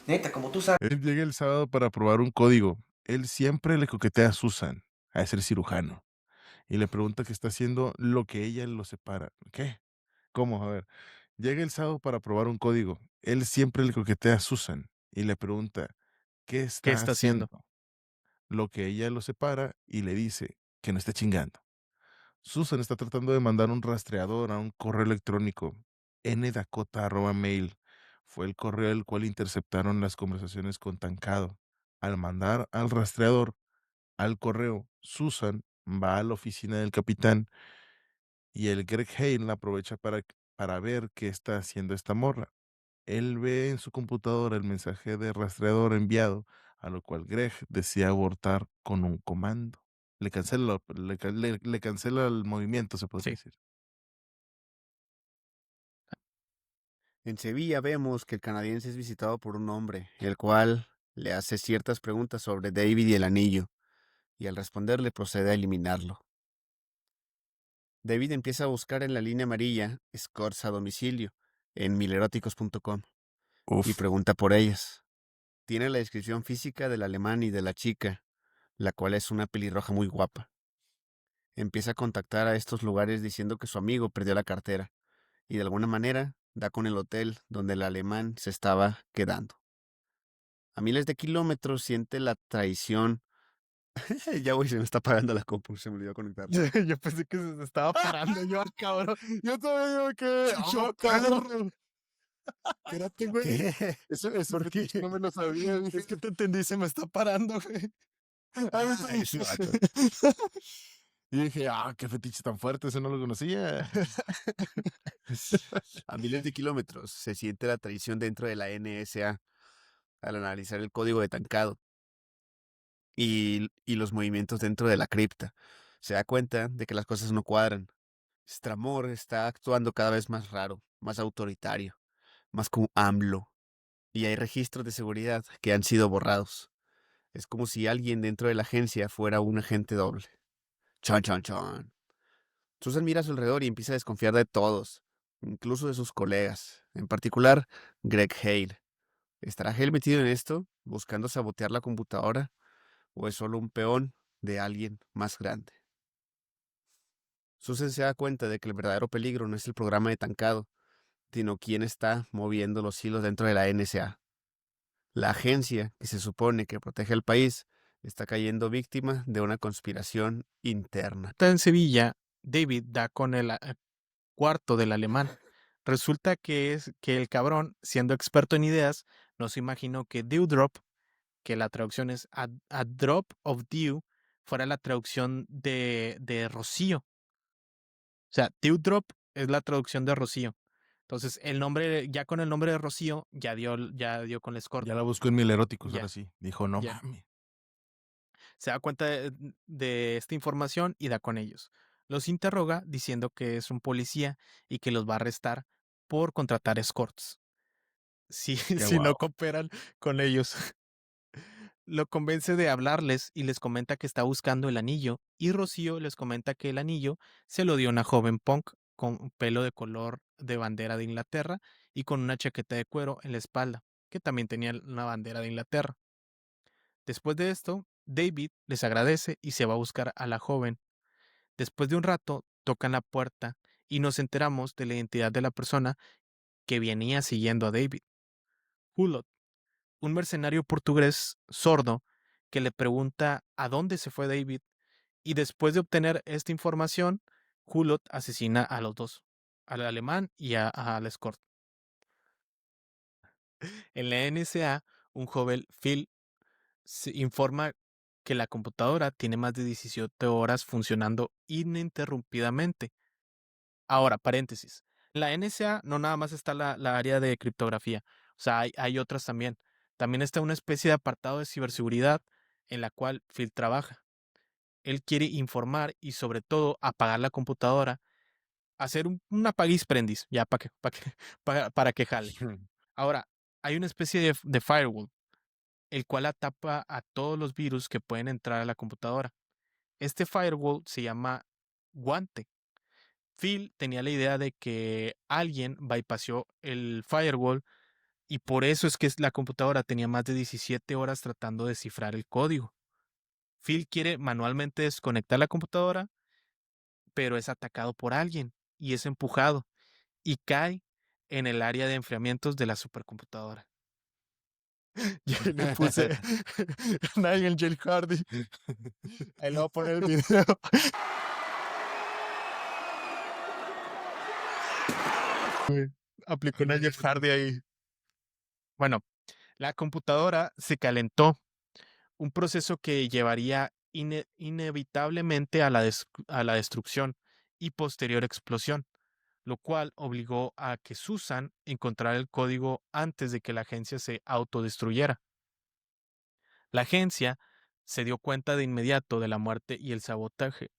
Neta, como tú sabes. Él llega el sábado para probar un código. Él siempre le coquetea a Susan, a ser cirujano, y le pregunta qué está haciendo lo que ella lo separa. ¿Qué? ¿Cómo? A ver. Llega el sábado para probar un código. Él siempre le coquetea a Susan y le pregunta qué ¿Qué está está haciendo? haciendo. Lo que ella lo separa y le dice que no esté chingando. Susan está tratando de mandar un rastreador a un correo electrónico. ndakota@mail. Fue el correo el cual interceptaron las conversaciones con Tancado. Al mandar al rastreador al correo, Susan va a la oficina del capitán y el Greg Hale aprovecha para ver qué está haciendo esta morra. Él ve en su computadora el mensaje de rastreador enviado, a lo cual Greg decide abortar con un comando. Le cancela el movimiento, se podría Sí. decir. En Sevilla vemos que el canadiense es visitado por un hombre, el cual le hace ciertas preguntas sobre David y el anillo, y al responderle procede a eliminarlo. David empieza a buscar en la línea amarilla escorts a domicilio en mileróticos.com y Uf. pregunta por ellas. Tiene la descripción física del alemán y de la chica, la cual es una pelirroja muy guapa. Empieza a contactar a estos lugares diciendo que su amigo perdió la cartera y de alguna manera da con el hotel donde el alemán se estaba quedando. A miles de kilómetros siente la traición. Ya voy, se me está apagando la compu, se me olvidó conectar. Yo pensé que se estaba parando yo, cabrón. Yo también digo que. Yo, ¡Ah, perro. perro! Espérate, güey. ¿Qué? Ese ¿Por qué? fetiche no me lo sabía. Dije, Es que te entendí, se me está parando, güey. "Ah, Ay, ese vato. Y dije, qué fetiche tan fuerte, eso no lo conocía. A miles de kilómetros se siente la traición dentro de la NSA al analizar el código de Tancado y los movimientos dentro de la cripta. Se da cuenta de que las cosas no cuadran. Stramor está actuando cada vez más raro, más autoritario, más como AMLO. Y hay registros de seguridad que han sido borrados. Es como si alguien dentro de la agencia fuera un agente doble. Chon, chon, chon. Susan mira a su alrededor y empieza a desconfiar de todos, incluso de sus colegas, en particular Greg Hale. ¿Estará Hale metido en esto, buscando sabotear la computadora, o es solo un peón de alguien más grande? Susan se da cuenta de que el verdadero peligro no es el programa de Tancado, sino quién está moviendo los hilos dentro de la NSA. La agencia, que se supone que protege al país, está cayendo víctima de una conspiración interna. En Sevilla, David da con el cuarto del alemán. Resulta que es que el cabrón, siendo experto en ideas, no se imaginó que Dewdrop, que la traducción es a drop of dew, fuera la traducción de rocío. O sea, Dewdrop es la traducción de rocío. Entonces, el nombre, ya con el nombre de Rocío, ya dio con el escort. Ya la buscó en Mil Eróticos, Ya, ahora sí. Dijo, no ya. mames. Se da cuenta de esta información y da con ellos. Los interroga diciendo que es un policía y que los va a arrestar por contratar escorts si, Qué si no guau. cooperan con ellos. Lo convence de hablarles y les comenta que está buscando el anillo, y Rocío les comenta que el anillo se lo dio una joven punk con pelo de color de bandera de Inglaterra y con una chaqueta de cuero en la espalda, que también tenía una bandera de Inglaterra. Después de esto, David les agradece y se va a buscar a la joven. Después de un rato, tocan la puerta y nos enteramos de la identidad de la persona que venía siguiendo a David. Hulot, un mercenario portugués sordo que le pregunta a dónde se fue David, y después de obtener esta información, Hulot asesina a los dos, al alemán y al escort. En la NSA, un joven Phil se informa que la computadora tiene más de 17 horas funcionando ininterrumpidamente. Ahora, paréntesis. En la NSA no nada más está la área de criptografía, o sea, hay otras también. También está una especie de apartado de ciberseguridad en la cual Phil trabaja. Él quiere informar y sobre todo apagar la computadora, hacer un apaguis prendis, ya para que jale. Ahora, hay una especie de firewall, el cual atapa a todos los virus que pueden entrar a la computadora. Este firewall se llama Guante. Phil tenía la idea de que alguien bypassó el firewall y por eso es que la computadora tenía más de 17 horas tratando de descifrar el código. Phil quiere manualmente desconectar la computadora, pero es atacado por alguien y es empujado y cae en el área de enfriamientos de la supercomputadora. Yo le puse Nigel Jail Hardy. Ahí le voy a poner el video. Aplicó Nigel Hardy ahí. Bueno, la computadora se calentó, un proceso que llevaría inevitablemente a a la destrucción y posterior explosión, lo cual obligó a que Susan encontrara el código antes de que la agencia se autodestruyera. La agencia se dio cuenta de inmediato de la muerte y el sabotaje,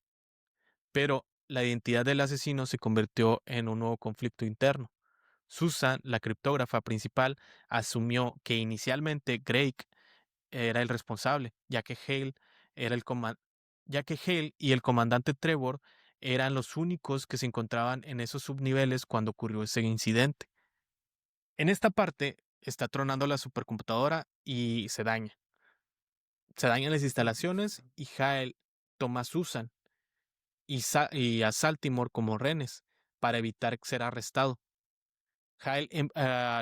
pero la identidad del asesino se convirtió en un nuevo conflicto interno. Susan, la criptógrafa principal, asumió que inicialmente Drake era el responsable, era el coman- ya que Hale y el comandante Trevor eran los únicos que se encontraban en esos subniveles cuando ocurrió ese incidente. En esta parte está tronando la supercomputadora y se daña. Se dañan las instalaciones y Hale toma a Susan y a Saltimore como rehenes para evitar ser arrestado. Hale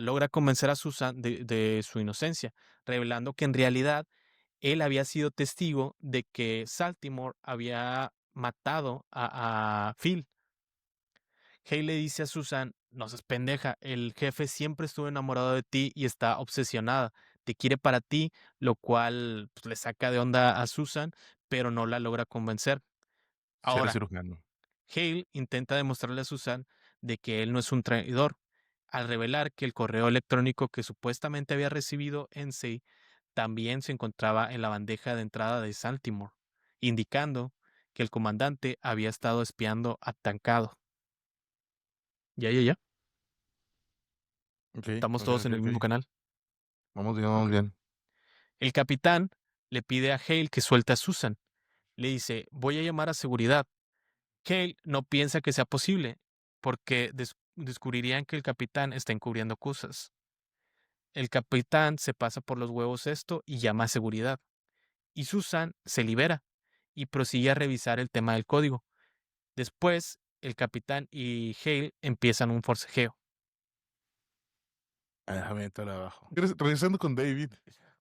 logra convencer a Susan de su inocencia, revelando que en realidad él había sido testigo de que Saltimore había matado a Phil. Hale le dice a Susan, no seas pendeja, el jefe siempre estuvo enamorado de ti y está obsesionada, te quiere para ti, lo cual pues, le saca de onda a Susan, pero no la logra convencer. Sí, era Ahora, cirujano. Hale intenta demostrarle a Susan de que él no es un traidor, al revelar que el correo electrónico que supuestamente había recibido Ensei también se encontraba en la bandeja de entrada de Saltimore, indicando que el comandante había estado espiando a Tancado. Ya. Okey, Estamos okey, todos en okey, el mismo okey. canal. Vamos bien, vamos Ok. bien. El capitán le pide a Hale que suelte a Susan. Le dice, voy a llamar a seguridad. Hale no piensa que sea posible, porque descubrirían que el capitán está encubriendo cosas. El capitán se pasa por los huevos esto y llama a seguridad. Y Susan se libera y prosigue a revisar el tema del código. Después, el capitán y Hale empiezan un forcejeo. Déjame meterle abajo. Regresando con David.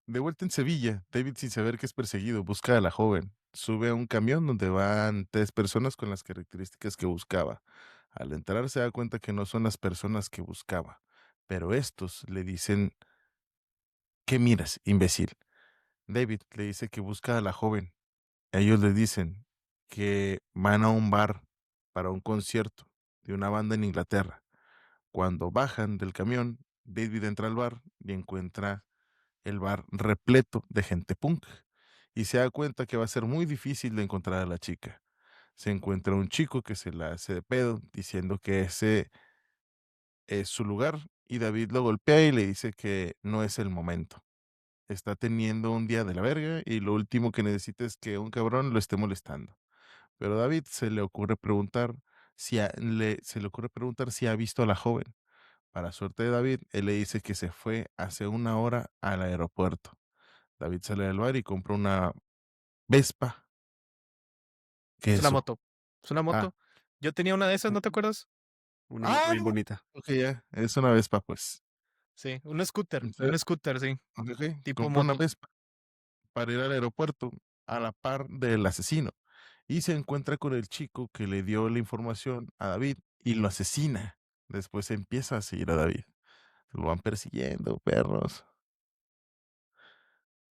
De vuelta en Sevilla, David, sin saber que es perseguido, busca a la joven. Sube a un camión donde van 3 personas con las características que buscaba. Al entrar se da cuenta que no son las personas que buscaba, pero estos le dicen: "¿Qué miras, imbécil?". David le dice que busca a la joven. Ellos le dicen que van a un bar para un concierto de una banda en Inglaterra. Cuando bajan del camión, David entra al bar y encuentra el bar repleto de gente punk y se da cuenta que va a ser muy difícil de encontrar a la chica. Se encuentra un chico que se la hace de pedo diciendo que ese es su lugar y David lo golpea y le dice que no es el momento. Está teniendo un día de la verga y lo último que necesita es que un cabrón lo esté molestando. Pero a David se le ocurre preguntar si ha visto a la joven. Para suerte de David, él le dice que se fue hace una hora al aeropuerto. David sale del bar y compra una Vespa. ¿Qué Es es una eso? moto. Es una Ah, moto. Yo tenía una de esas, ¿no te acuerdas? Una moto ah, bien bonita. ok, ya, es una Vespa, pues. Sí, un scooter. Entonces, Un scooter, sí. ok, ok, Tipo compra una moto. Vespa para ir al aeropuerto a la par del asesino y se encuentra con el chico que le dio la información a David y lo asesina. Después empieza a seguir a David. Lo van persiguiendo, perros.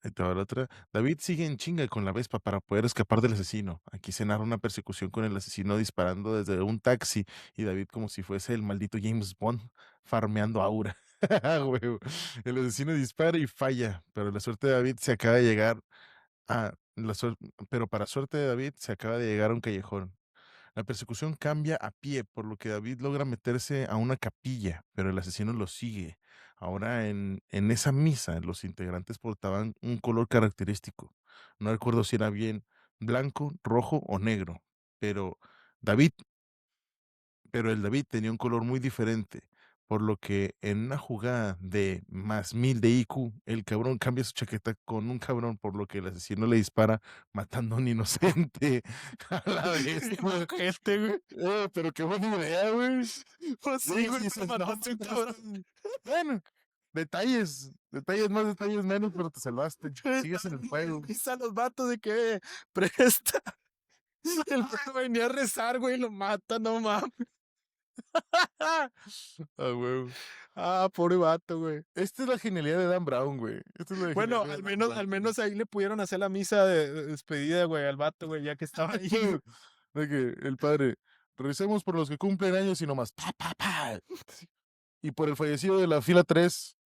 Ahí te va la otra. David sigue en chinga con la Vespa para poder escapar del asesino. Aquí se narra una persecución con el asesino disparando desde un taxi y David como si fuese el maldito James Bond farmeando aura. Huevo. El asesino dispara y falla, pero la suerte de David se acaba de llegar a pero para suerte de David se acaba de llegar a un callejón. La persecución cambia a pie, por lo que David logra meterse a una capilla, pero el asesino lo sigue. Ahora en esa misa los integrantes portaban un color característico. No recuerdo si era bien blanco, rojo o negro, pero David, pero el David tenía un color muy diferente, por lo que en una jugada de +1000 de IQ, el cabrón cambia su chaqueta con un cabrón, por lo que el asesino le dispara matando a un inocente. A la vez, güey. Gente, güey. Pero qué buena idea, güey. Pues sí, güey, pero Dices, no, mataste a un cabrón. bueno, detalles más, detalles menos, pero te salvaste. Sigues en el juego. Avisa a los vatos de que presta. El vato venía a rezar, güey, y lo mata, no mames. Ah, huevo. Ah, pobre vato, güey. Esta es la genialidad de Dan Brown, güey. Esta es la Bueno, genialidad de Dan Brown. al menos ahí le pudieron hacer la misa de despedida, güey, al vato, güey, ya que estaba ahí. güey. De que el padre, recemos por los que cumplen años y nomás, pa, pa, pa. Y por el fallecido de la fila 3,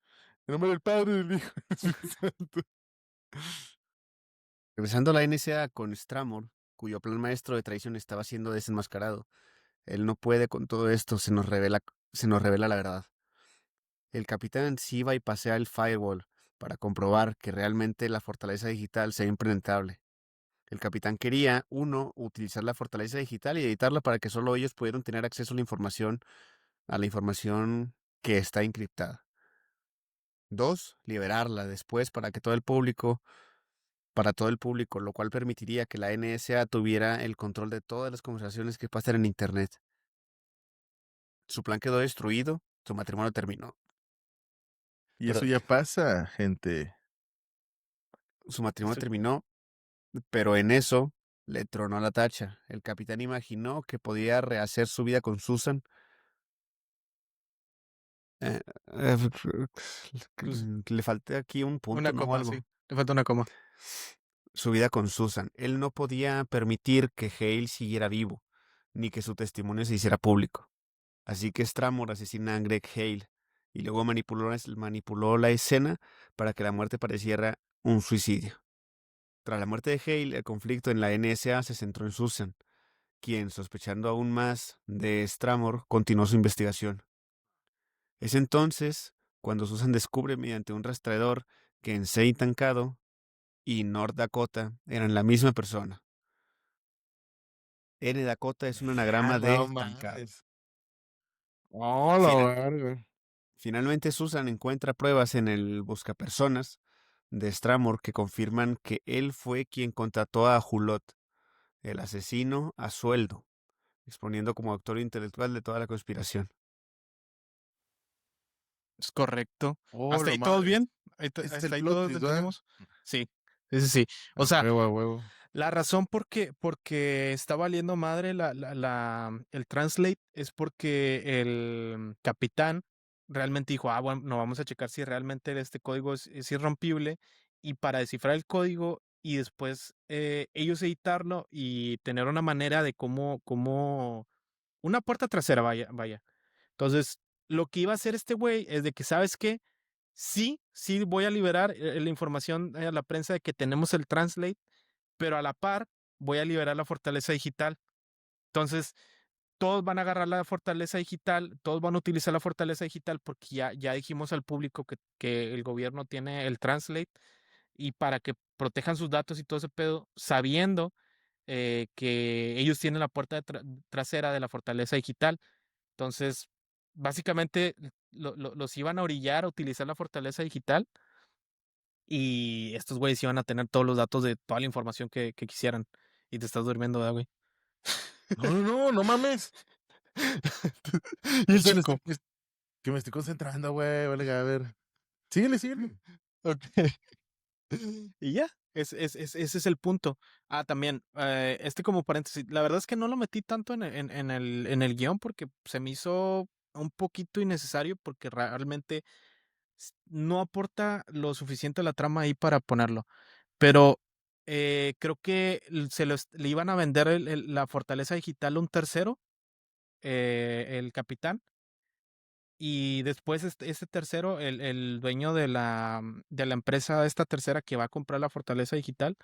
en nombre del Padre, del Hijo y del Espíritu Santo. Regresando a la NSA con Stramor, cuyo plan maestro de traición estaba siendo desenmascarado. Él no puede con todo esto, se nos revela la verdad. El capitán sí va y pasea el firewall para comprobar que realmente la fortaleza digital sea impenetrable. El capitán quería, uno, utilizar la fortaleza digital y editarla para que solo ellos pudieran tener acceso a la información que está encriptada. Dos, liberarla después para todo el público, lo cual permitiría que la NSA tuviera el control de todas las conversaciones que pasan en Internet. Su plan quedó destruido, su matrimonio terminó. Y Pero eso ya pasa, gente. su matrimonio Eso- terminó, pero en eso le tronó la tacha. El capitán imaginó que podía rehacer su vida con Susan. Eh, eh, pues, le falta aquí un punto, una ¿no? O coma, sí. algo. Le falta una coma. su vida con Susan. Él no podía permitir que Hale siguiera vivo, ni que su testimonio se hiciera público. Así que Stramor asesina a Greg Hale y luego manipuló la escena para que la muerte pareciera un suicidio. Tras la muerte de Hale, el conflicto en la NSA se centró en Susan, quien, sospechando aún más de Stramor, continuó su investigación. Es entonces cuando Susan descubre mediante un rastreador que en Saint Tancado y North Dakota eran la misma persona. N Dakota es un anagrama No de Tancado. mames. Oh, la Final- verga. Finalmente Susan encuentra pruebas en el buscapersonas de Stramor que confirman que él fue quien contrató a Hulot, el asesino, a sueldo, exponiendo como autor intelectual de toda la conspiración. Es correcto. Oh, ¿Hasta la ahí todos madre. bien? Este es el ¿Hasta ahí plot todos twist, ¿verdad? entendemos? Sí, sí. O A sea, huevo, a huevo. la razón porque está valiendo madre el translate es porque el capitán realmente dijo, bueno, no vamos a checar si realmente este código es irrompible y para descifrar el código y después ellos editarlo y tener una manera de cómo, una puerta trasera, vaya. Entonces, lo que iba a hacer este güey es de que, ¿sabes qué? Sí voy a liberar la información a la prensa de que tenemos el translate, pero a la par voy a liberar la fortaleza digital. Entonces, todos van a agarrar la fortaleza digital, todos van a utilizar la fortaleza digital porque ya dijimos al público que el gobierno tiene el translate y para que protejan sus datos y todo ese pedo, sabiendo que ellos tienen la puerta trasera de la fortaleza digital. Entonces, básicamente los iban a orillar a utilizar la fortaleza digital y estos güeyes iban a tener todos los datos de toda la información que quisieran. Y te estás durmiendo, ¿verdad, güey? No mames. Y el Espera, chico. que me estoy concentrando, güey. Vale, a ver. Síguele. Ok. Y ya, ese es el punto. También, como paréntesis, la verdad es que no lo metí tanto en el guión porque se me hizo un poquito innecesario porque realmente no aporta lo suficiente a la trama ahí para ponerlo. Pero creo que le iban a vender la fortaleza digital a un tercero, el capitán. Y después ese tercero, el dueño de la empresa, esta tercera que va a comprar la fortaleza digital,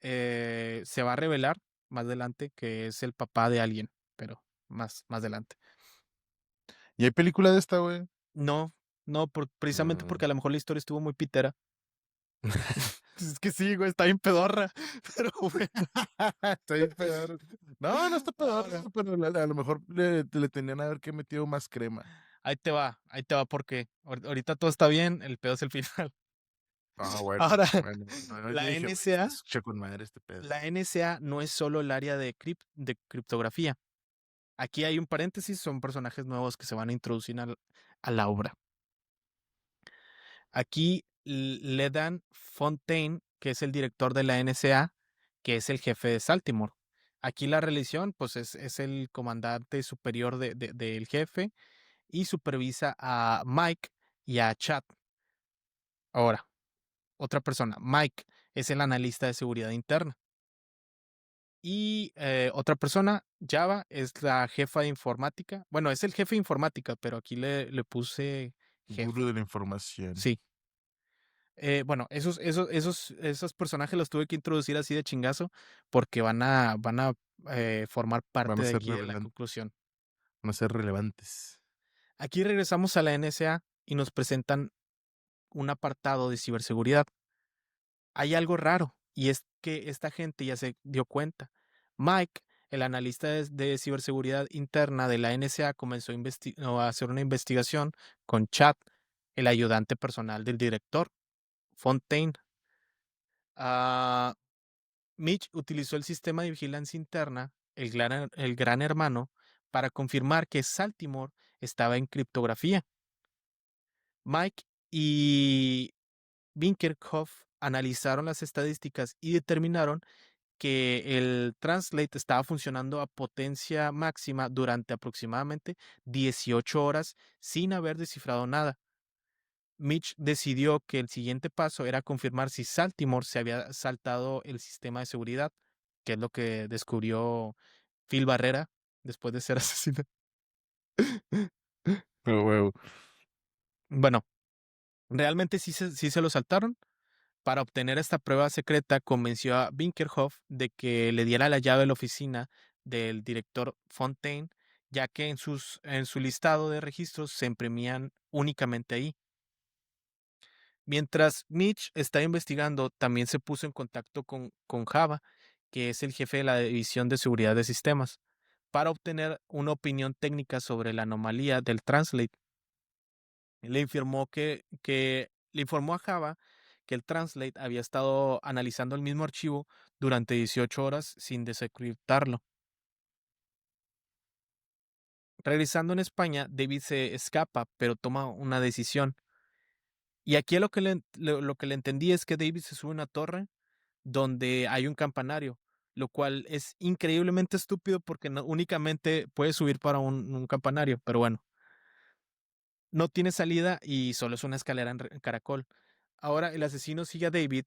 se va a revelar más adelante que es el papá de alguien, pero más adelante. ¿Y hay película de esta, güey? No, no, precisamente Mm. porque a lo mejor la historia estuvo muy pitera. Es que sí, güey, está bien pedorra. Pero bueno, Está bien peor. No, no está peor, pero a lo mejor le tenían haber que metido más crema. ahí te va porque ahorita todo está bien, el pedo es el final. Ah, bueno. Ahora, Bueno, no, yo la dije, güey, NSA, se escucha con madre este pedo. la NSA no es solo el área de criptografía. Aquí hay un paréntesis, son personajes nuevos que se van a introducir a la obra. Aquí Ledan Fontaine, que es el director de la NSA, que es el jefe de Saltimore. Aquí la religión, pues es el comandante superior del jefe y supervisa a Mike y a Chad. Ahora, otra persona, Mike es el analista de seguridad interna. Y otra persona, Java, es la jefa de informática. Bueno, es el jefe de informática, pero aquí le puse jefe. Gurú de la información. Sí. Bueno, esos personajes los tuve que introducir así de chingazo porque van a formar Van parte a de ser aquí de la conclusión. van a ser relevantes. Aquí regresamos a la NSA y nos presentan un apartado de ciberseguridad. Hay algo raro y es que esta gente ya se dio cuenta. Mike, el analista de ciberseguridad interna de la NSA, comenzó a hacer una investigación con Chad, el ayudante personal del director, Fontaine. Ah, Mitch utilizó el sistema de vigilancia interna, el gran hermano, para confirmar que Saltimore estaba en criptografía. Mike y Binkerhoff analizaron las estadísticas y determinaron que el Translate estaba funcionando a potencia máxima durante aproximadamente 18 horas sin haber descifrado nada. Mitch decidió que el siguiente paso era confirmar si Saltimore se había saltado el sistema de seguridad, que es lo que descubrió Phil Barrera después de ser asesinado. Pero, huevo. Bueno, realmente sí se lo saltaron. Para obtener esta prueba secreta, convenció a Binkerhoff de que le diera la llave de la oficina del director Fontaine, ya que en su listado de registros se imprimían únicamente ahí. Mientras Mitch está investigando, también se puso en contacto con Java, que es el jefe de la División de Seguridad de Sistemas, para obtener una opinión técnica sobre la anomalía del Translate. Le informó a Java que el Translate había estado analizando el mismo archivo durante 18 horas sin desencriptarlo. Regresando en España, David se escapa, pero toma una decisión. Y aquí lo que le entendí es que David se sube a una torre donde hay un campanario, lo cual es increíblemente estúpido porque únicamente puedes subir para un campanario, pero bueno, no tiene salida y solo es una escalera en caracol. Ahora el asesino sigue a David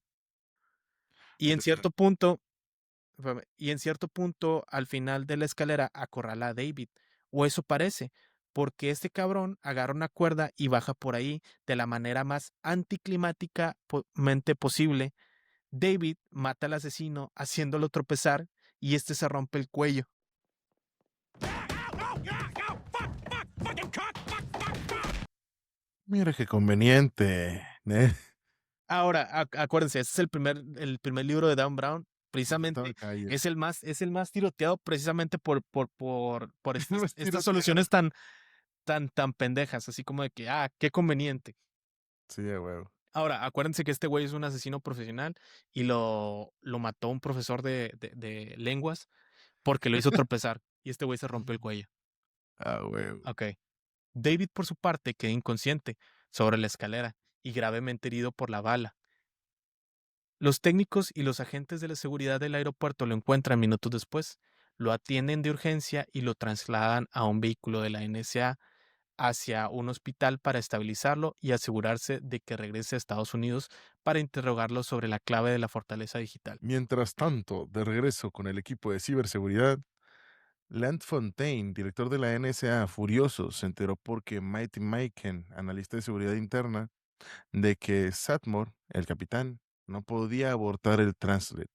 y en cierto punto, al final de la escalera acorrala a David, o eso parece, porque este cabrón agarra una cuerda y baja por ahí de la manera más anticlimáticamente posible. David mata al asesino haciéndolo tropezar y este se rompe el cuello. Mira qué conveniente. Ahora, acuérdense, este es el primer libro de Dan Brown. Todo Precisamente calles. es el más tiroteado precisamente por Más estas tiroteado. soluciones tan pendejas, así como de que, qué conveniente. Sí, a huevo. Ahora, acuérdense que este güey es un asesino profesional y lo mató un profesor de lenguas porque lo hizo tropezar y este güey se rompió el cuello. A huevo. Ok. David, por su parte, queda inconsciente sobre la escalera y gravemente herido por la bala. Los técnicos y los agentes de la seguridad del aeropuerto lo encuentran minutos después, lo atienden de urgencia y lo trasladan a un vehículo de la NSA hacia un hospital para estabilizarlo y asegurarse de que regrese a Estados Unidos para interrogarlo sobre la clave de la fortaleza digital. Mientras tanto, de regreso con el equipo de ciberseguridad, Lant Fontaine, director de la NSA, furioso, se enteró porque Mighty Maiken, analista de seguridad interna, de que Satmore, el capitán, no podía abortar el Transler,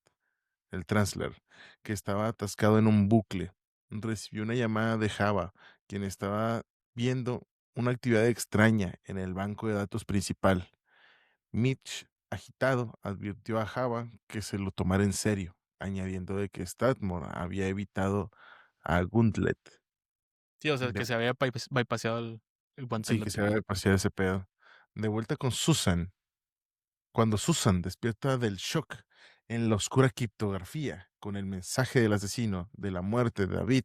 que estaba atascado en un bucle. Recibió una llamada de Java, quien estaba viendo una actividad extraña en el banco de datos principal. Mitch, agitado, advirtió a Java que se lo tomara en serio, añadiendo de que Statmore había evitado a Gauntlet. Sí, o sea, De- que se había bypassado el guante de sí, la que se tecla. había paseado ese pedo. De vuelta con Susan, cuando Susan despierta del shock en la oscura criptografía, con el mensaje del asesino de la muerte de David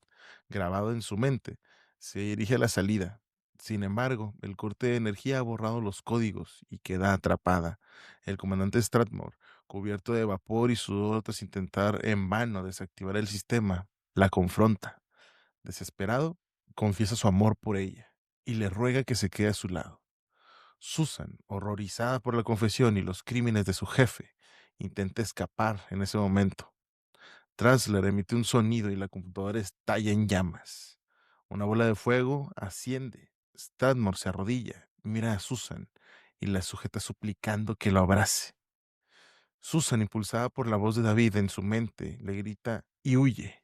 grabado en su mente, se dirige a la salida. Sin embargo, el corte de energía ha borrado los códigos y queda atrapada. El comandante Stratmore, cubierto de vapor y sudor tras intentar en vano desactivar el sistema, la confronta. Desesperado, confiesa su amor por ella y le ruega que se quede a su lado. Susan, horrorizada por la confesión y los crímenes de su jefe, intenta escapar en ese momento. Transler emite un sonido y la computadora estalla en llamas. Una bola de fuego asciende. Stanmore se arrodilla, mira a Susan y la sujeta suplicando que lo abrace. Susan, impulsada por la voz de David en su mente, le grita y huye.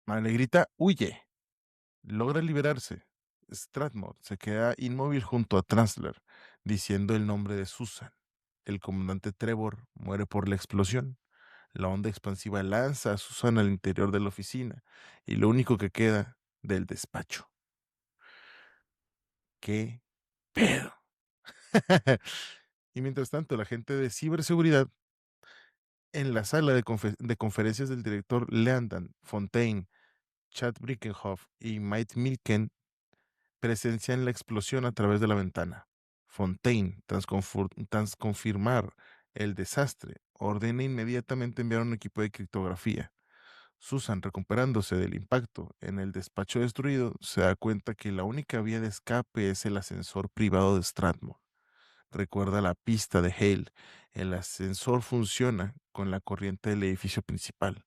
Le grita, huye. Logra liberarse. Stratmore se queda inmóvil junto a Transler, diciendo el nombre de Susan. El comandante Trevor muere por la explosión. La onda expansiva lanza a Susan al interior de la oficina y lo único que queda del despacho. ¿Qué pedo? Y mientras tanto, la gente de ciberseguridad en la sala de conferencias del director Leandan, Fontaine, Chad Brickenhoff y Mike Milken presencian la explosión a través de la ventana. Fontaine, tras confirmar el desastre, ordena inmediatamente enviar un equipo de criptografía. Susan, recuperándose del impacto en el despacho destruido, se da cuenta que la única vía de escape es el ascensor privado de Stratmore. Recuerda la pista de Hale. El ascensor funciona con la corriente del edificio principal.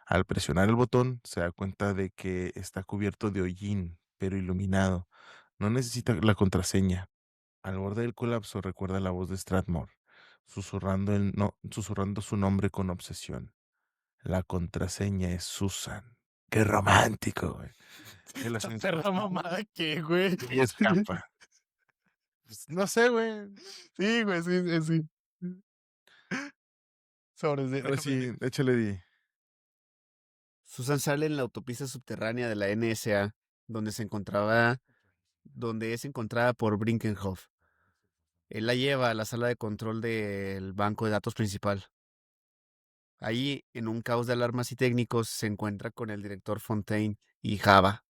Al presionar el botón, se da cuenta de que está cubierto de hollín, pero iluminado. No necesita la contraseña. Al borde del colapso, recuerda la voz de Stratmore, susurrando su nombre con obsesión. La contraseña es Susan. Qué romántico, güey. El ¿Esta ascensor perra mamada qué, güey? y escapa. Pues, no sé, güey. Sí, güey, sí, sí. Sobres de, Ahora sí, échale di. Susan sale en la autopista subterránea de la NSA, donde es encontrada por Brinkenhoff. Él la lleva a la sala de control del banco de datos principal. Allí, en un caos de alarmas y técnicos, se encuentra con el director Fontaine y Java,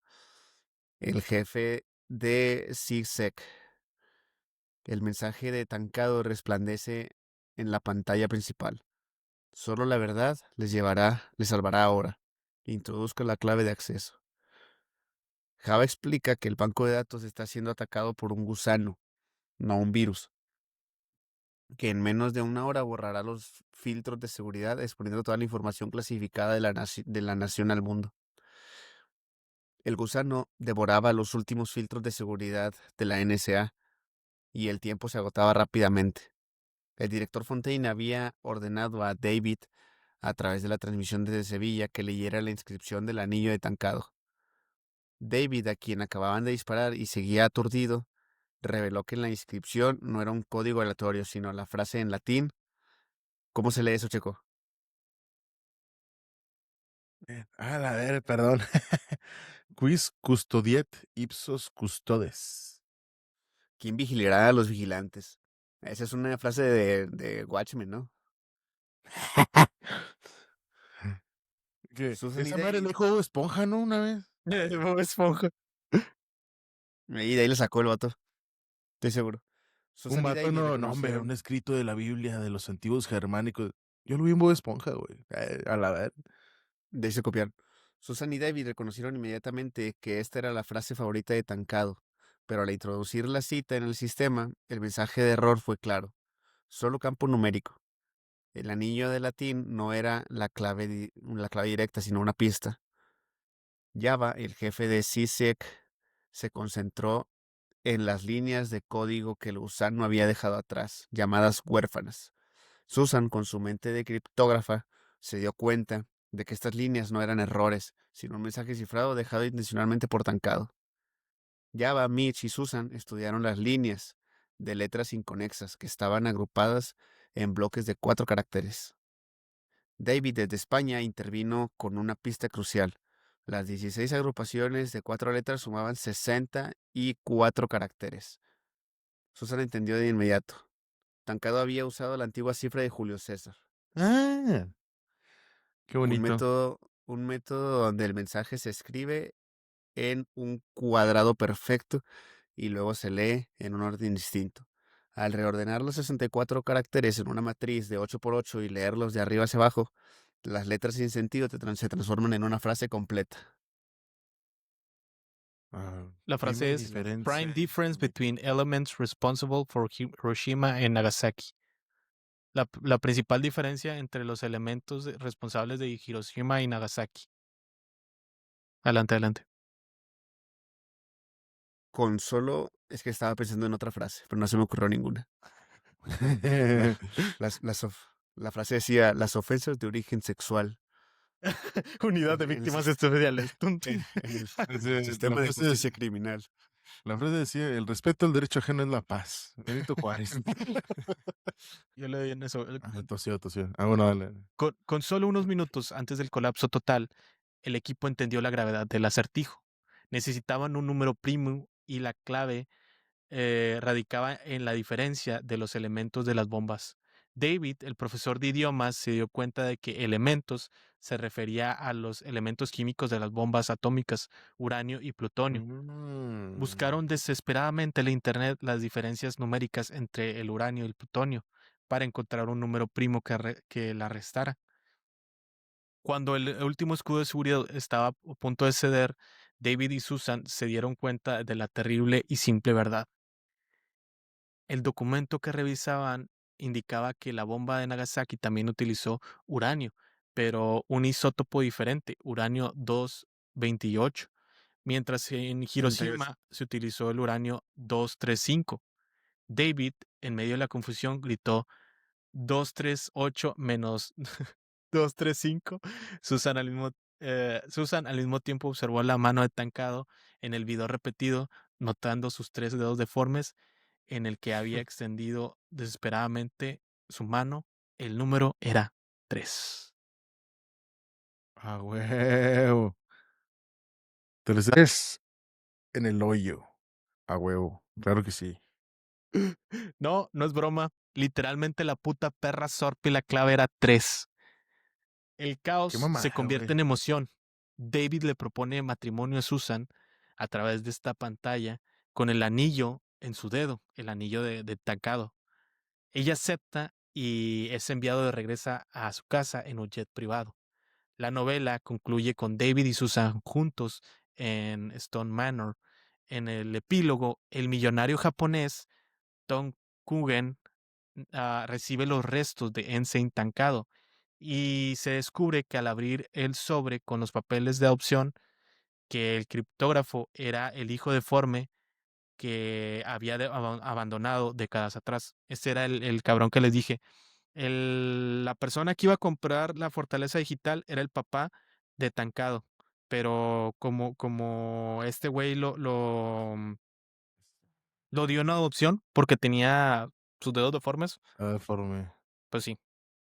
el jefe de CISEC. El mensaje de Tancado resplandece en la pantalla principal. Solo la verdad les salvará ahora. Introduzca la clave de acceso. Java explica que el banco de datos está siendo atacado por un gusano, no un virus, que en menos de una hora borrará los filtros de seguridad exponiendo toda la información clasificada de la nación al mundo. El gusano devoraba los últimos filtros de seguridad de la NSA y el tiempo se agotaba rápidamente. El director Fontaine había ordenado a David, a través de la transmisión desde Sevilla, que leyera la inscripción del anillo de Tancado. David, a quien acababan de disparar y seguía aturdido, reveló que en la inscripción no era un código aleatorio, sino la frase en latín. ¿Cómo se lee eso, Checo? A ver, perdón. Quis custodiet ipsos custodes. ¿Quién vigilará a los vigilantes? Esa es una frase de Watchmen, ¿no? Que Susan y esa madre le David. dijo Bob Esponja, ¿no? Una vez. Bob Esponja. Y de ahí le sacó el vato, estoy seguro. Un Susan y vato, David no, hombre, un reconocieron. escrito de la Biblia de los antiguos germánicos. Yo lo vi en Bob Esponja, güey. A la ver. De ahí se copiaron. Susan y David reconocieron inmediatamente que esta era la frase favorita de Tancado, pero al introducir la cita en el sistema, el mensaje de error fue claro. Solo campo numérico. El anillo de latín no era la clave directa, sino una pista. Java, el jefe de CISEC, se concentró en las líneas de código que el gusano había dejado atrás, llamadas huérfanas. Susan, con su mente de criptógrafa, se dio cuenta de que estas líneas no eran errores, sino un mensaje cifrado dejado intencionalmente por Tancado. Java, Mitch y Susan estudiaron las líneas de letras inconexas que estaban agrupadas en bloques de 4 caracteres. David desde España intervino con una pista crucial. Las 16 agrupaciones de 4 letras sumaban 64 caracteres. Susan entendió de inmediato. Tancado había usado la antigua cifra de Julio César. Ah, qué Un bonito. método, un método donde el mensaje se escribe en un cuadrado perfecto y luego se lee en un orden distinto. Al reordenar los 64 caracteres en una matriz de 8 por 8 y leerlos de arriba hacia abajo, las letras sin sentido se transforman en una frase completa. Ah, La frase dime es diferencia. Prime difference between elements responsible for Hiroshima and Nagasaki. La principal diferencia entre los elementos responsables de Hiroshima y Nagasaki. Adelante, adelante. Es que estaba pensando en otra frase, pero no se me ocurrió ninguna. La, las- las of- la frase decía, las ofensas de origen sexual Unidad de en el, víctimas sis- especiales. Tun, tun. en el La sistema de frase, justicia criminal. la frase decía, el respeto al derecho ajeno es la paz. Benito Juárez. Yo le doy en eso. Tosió, tosió. Ah, bueno, dale. Con solo unos minutos antes del colapso total, el equipo entendió la gravedad del acertijo. Necesitaban un número primo y la clave radicaba en la diferencia de los elementos de las bombas. David, el profesor de idiomas, se dio cuenta de que elementos se refería a los elementos químicos de las bombas atómicas, uranio y plutonio. Buscaron desesperadamente en la Internet las diferencias numéricas entre el uranio y el plutonio para encontrar un número primo que la restara. Cuando el último escudo de seguridad estaba a punto de ceder, David y Susan se dieron cuenta de la terrible y simple verdad. El documento que revisaban indicaba que la bomba de Nagasaki también utilizó uranio, pero un isótopo diferente, uranio 228, mientras en 38. Hiroshima se utilizó el uranio 235. David, en medio de la confusión, gritó 238 menos 235. Susan al mismo tiempo observó la mano de Tancado en el video repetido, notando sus 3 dedos deformes en el que había extendido desesperadamente su mano. El número era 3. A huevo. 3 en el hoyo. A huevo. Claro que sí. No, no es broma. Literalmente la puta perra Sorpi la clave era 3. El Qué caos se mamada, convierte güey. en emoción. David le propone matrimonio a Susan a través de esta pantalla con el anillo en su dedo, el anillo de Tancado. Ella acepta y es enviado de regreso a su casa en un jet privado. La novela concluye con David y Susan juntos en Stone Manor. En el epílogo, el millonario japonés Tom Kugen recibe los restos de Ensign Tancado y se descubre que al abrir el sobre con los papeles de adopción, que el criptógrafo era el hijo deforme que había abandonado décadas atrás. Este era el cabrón que les dije. La persona que iba a comprar la fortaleza digital era el papá de Tancado, pero como este güey lo dio en adopción porque tenía sus dedos deformes, Deforme. pues sí.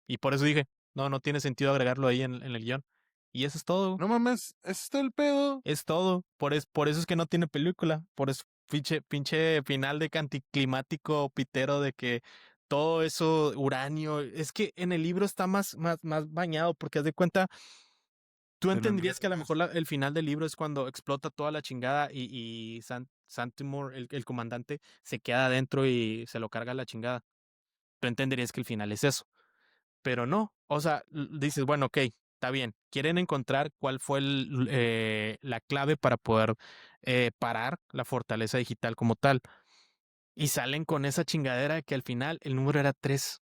Y por eso dije, no, no tiene sentido agregarlo ahí en el guión. Y eso es todo. No mames, ¿ese está el pedo? Es todo. Por eso es que no tiene película. Por eso pinche final de anticlimático pitero de que todo eso, uranio. Es que en el libro está más bañado, porque haz de cuenta, tú De los entenderías que a lo nervios. mejor el final del libro es cuando explota toda la chingada y Santimore, el comandante, se queda adentro y se lo carga la chingada. Tú entenderías que el final es eso. Pero no, o sea, dices, bueno, ok, está bien, quieren encontrar cuál fue la clave para poder parar la fortaleza digital como tal. Y salen con esa chingadera de que al final el número era 3.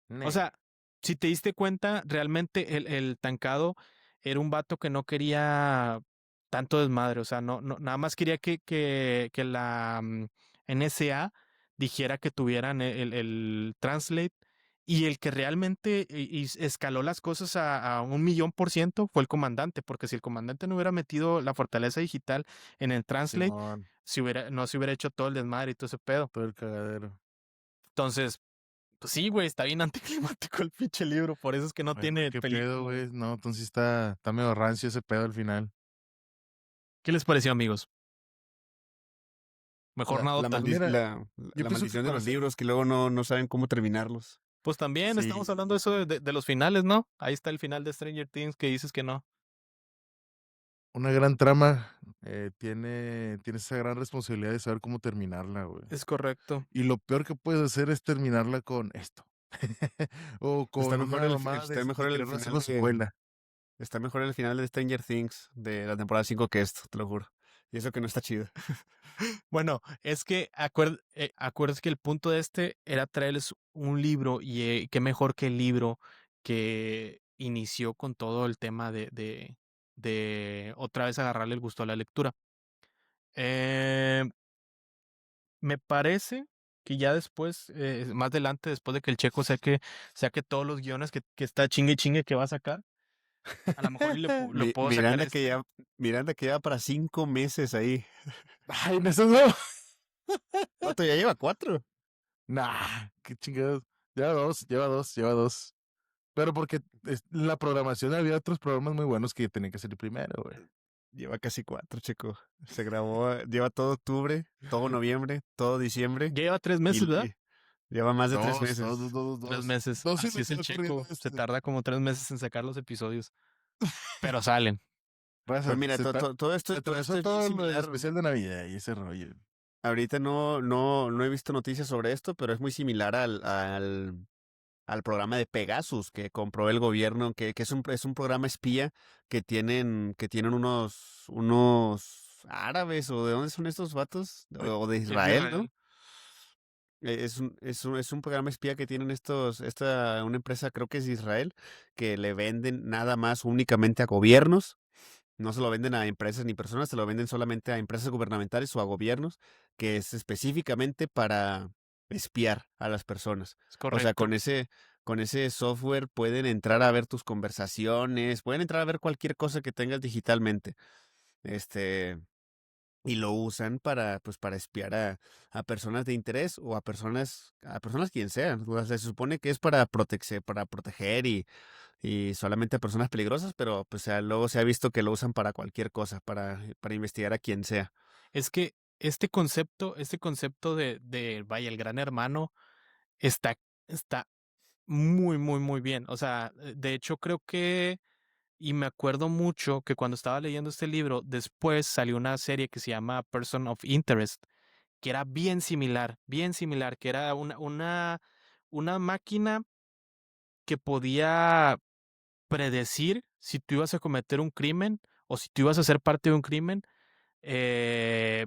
O Ne. sea, si te diste cuenta, realmente el Tancado era un vato que no quería tanto desmadre. O sea, no, nada más quería que la NSA dijera que tuvieran el translate. Y el que realmente escaló las cosas a 1,000,000% fue el comandante, porque si el comandante no hubiera metido la fortaleza digital en el translate, Simón, no se hubiera hecho todo el desmadre y todo ese pedo. todo el cagadero. Entonces, pues sí, güey, está bien anticlimático el pinche libro, por eso es que no Ay, güey, tiene qué pedo, película, güey. güey. No, entonces está medio rancio ese pedo al final. ¿Qué les pareció, amigos? Mejor La, nota. Pues mira, yo la pienso que maldición de para los hacer. libros que luego no saben cómo terminarlos. Pues también estamos Sí, hablando de eso de los finales, ¿no? Ahí está el final de Stranger Things que dices que no. una gran trama tiene esa gran responsabilidad de saber cómo terminarla, güey. Es correcto. Y lo peor que puedes hacer es terminarla con esto. O con una mamada Está de mejor el querer hacer final una secuela. está mejor el final de Stranger Things de la temporada 5 que esto, te lo juro. Y eso que no está chido. Bueno, es que acuerdas que el punto de este era traerles un libro y qué mejor que el libro que inició con todo el tema de otra vez agarrarle el gusto a la lectura. Eh, Me parece que ya después, más adelante, después de que el Checo saque todos los guiones que está chingue y chingue que va a sacar, a lo mejor y lo puedo sacar Miranda que lleva para 5 meses ahí. Ay, en eso no. Vato, ya lleva 4. Nah, qué chingados. Lleva dos. Pero porque en la programación había otros programas muy buenos que tenían que salir primero, güey. Lleva casi 4, chico. Se grabó, lleva todo octubre, todo noviembre, todo diciembre Ya lleva 3 meses, ¿verdad? y lleva más de 3 Dos, meses. dos, dos, dos, Tres dos. meses. Dos y Así me es el quedó corriendo Checo. Se este. tarda como 3 meses en sacar los episodios. Pero salen. Pues Raza, mira, se todo esto atravesó es bien todo lo del similar. especial de Navidad y ese rollo. Ahorita no he visto noticias sobre esto, pero es muy similar al programa de Pegasus que compró el gobierno, que es un programa espía que tienen unos árabes, o de dónde son estos vatos, o de Es de Israel, ¿no? Israel. Es un programa espía que tienen una empresa, creo que es de Israel, que le venden nada más únicamente a gobiernos. No se lo venden a empresas ni personas, se lo venden solamente a empresas gubernamentales o a gobiernos, que es específicamente para espiar a las personas. Es O sea, correcto. con ese software pueden entrar a ver tus conversaciones, pueden entrar a ver cualquier cosa que tengas digitalmente. Este, y lo usan para espiar a personas de interés, o a personas quien sean. O sea, se supone que es para proteger y solamente a personas peligrosas, pero pues luego se ha visto que lo usan para cualquier cosa, para investigar a quien sea. Es que este concepto de, vaya, el gran hermano está muy, muy, muy bien. O sea, de hecho creo que, y me acuerdo mucho que cuando estaba leyendo este libro, después salió una serie que se llama Person of Interest, que era bien similar, que era una máquina que podía predecir si tú ibas a cometer un crimen o si tú ibas a ser parte de un crimen. eh,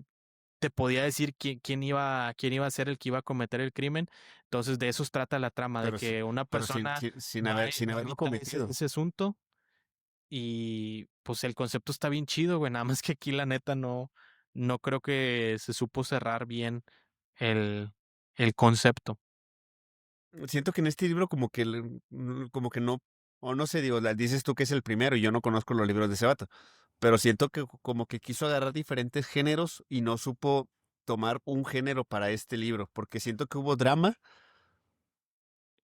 Te podía decir quién iba a ser el que iba a cometer el crimen. Entonces, de eso trata la trama, de Pero, que una pero sin, persona sin, sin va, haber, sin va a haberlo evitar ese, cometido. ese asunto. Y pues el concepto está bien chido, güey. Nada más que aquí, la neta, no creo que se supo cerrar bien el concepto. Siento que en este libro como que no, o no sé, digo, dices tú que es el primero y yo no conozco los libros de ese vato, pero siento que como que quiso agarrar diferentes géneros y no supo tomar un género para este libro, porque siento que hubo drama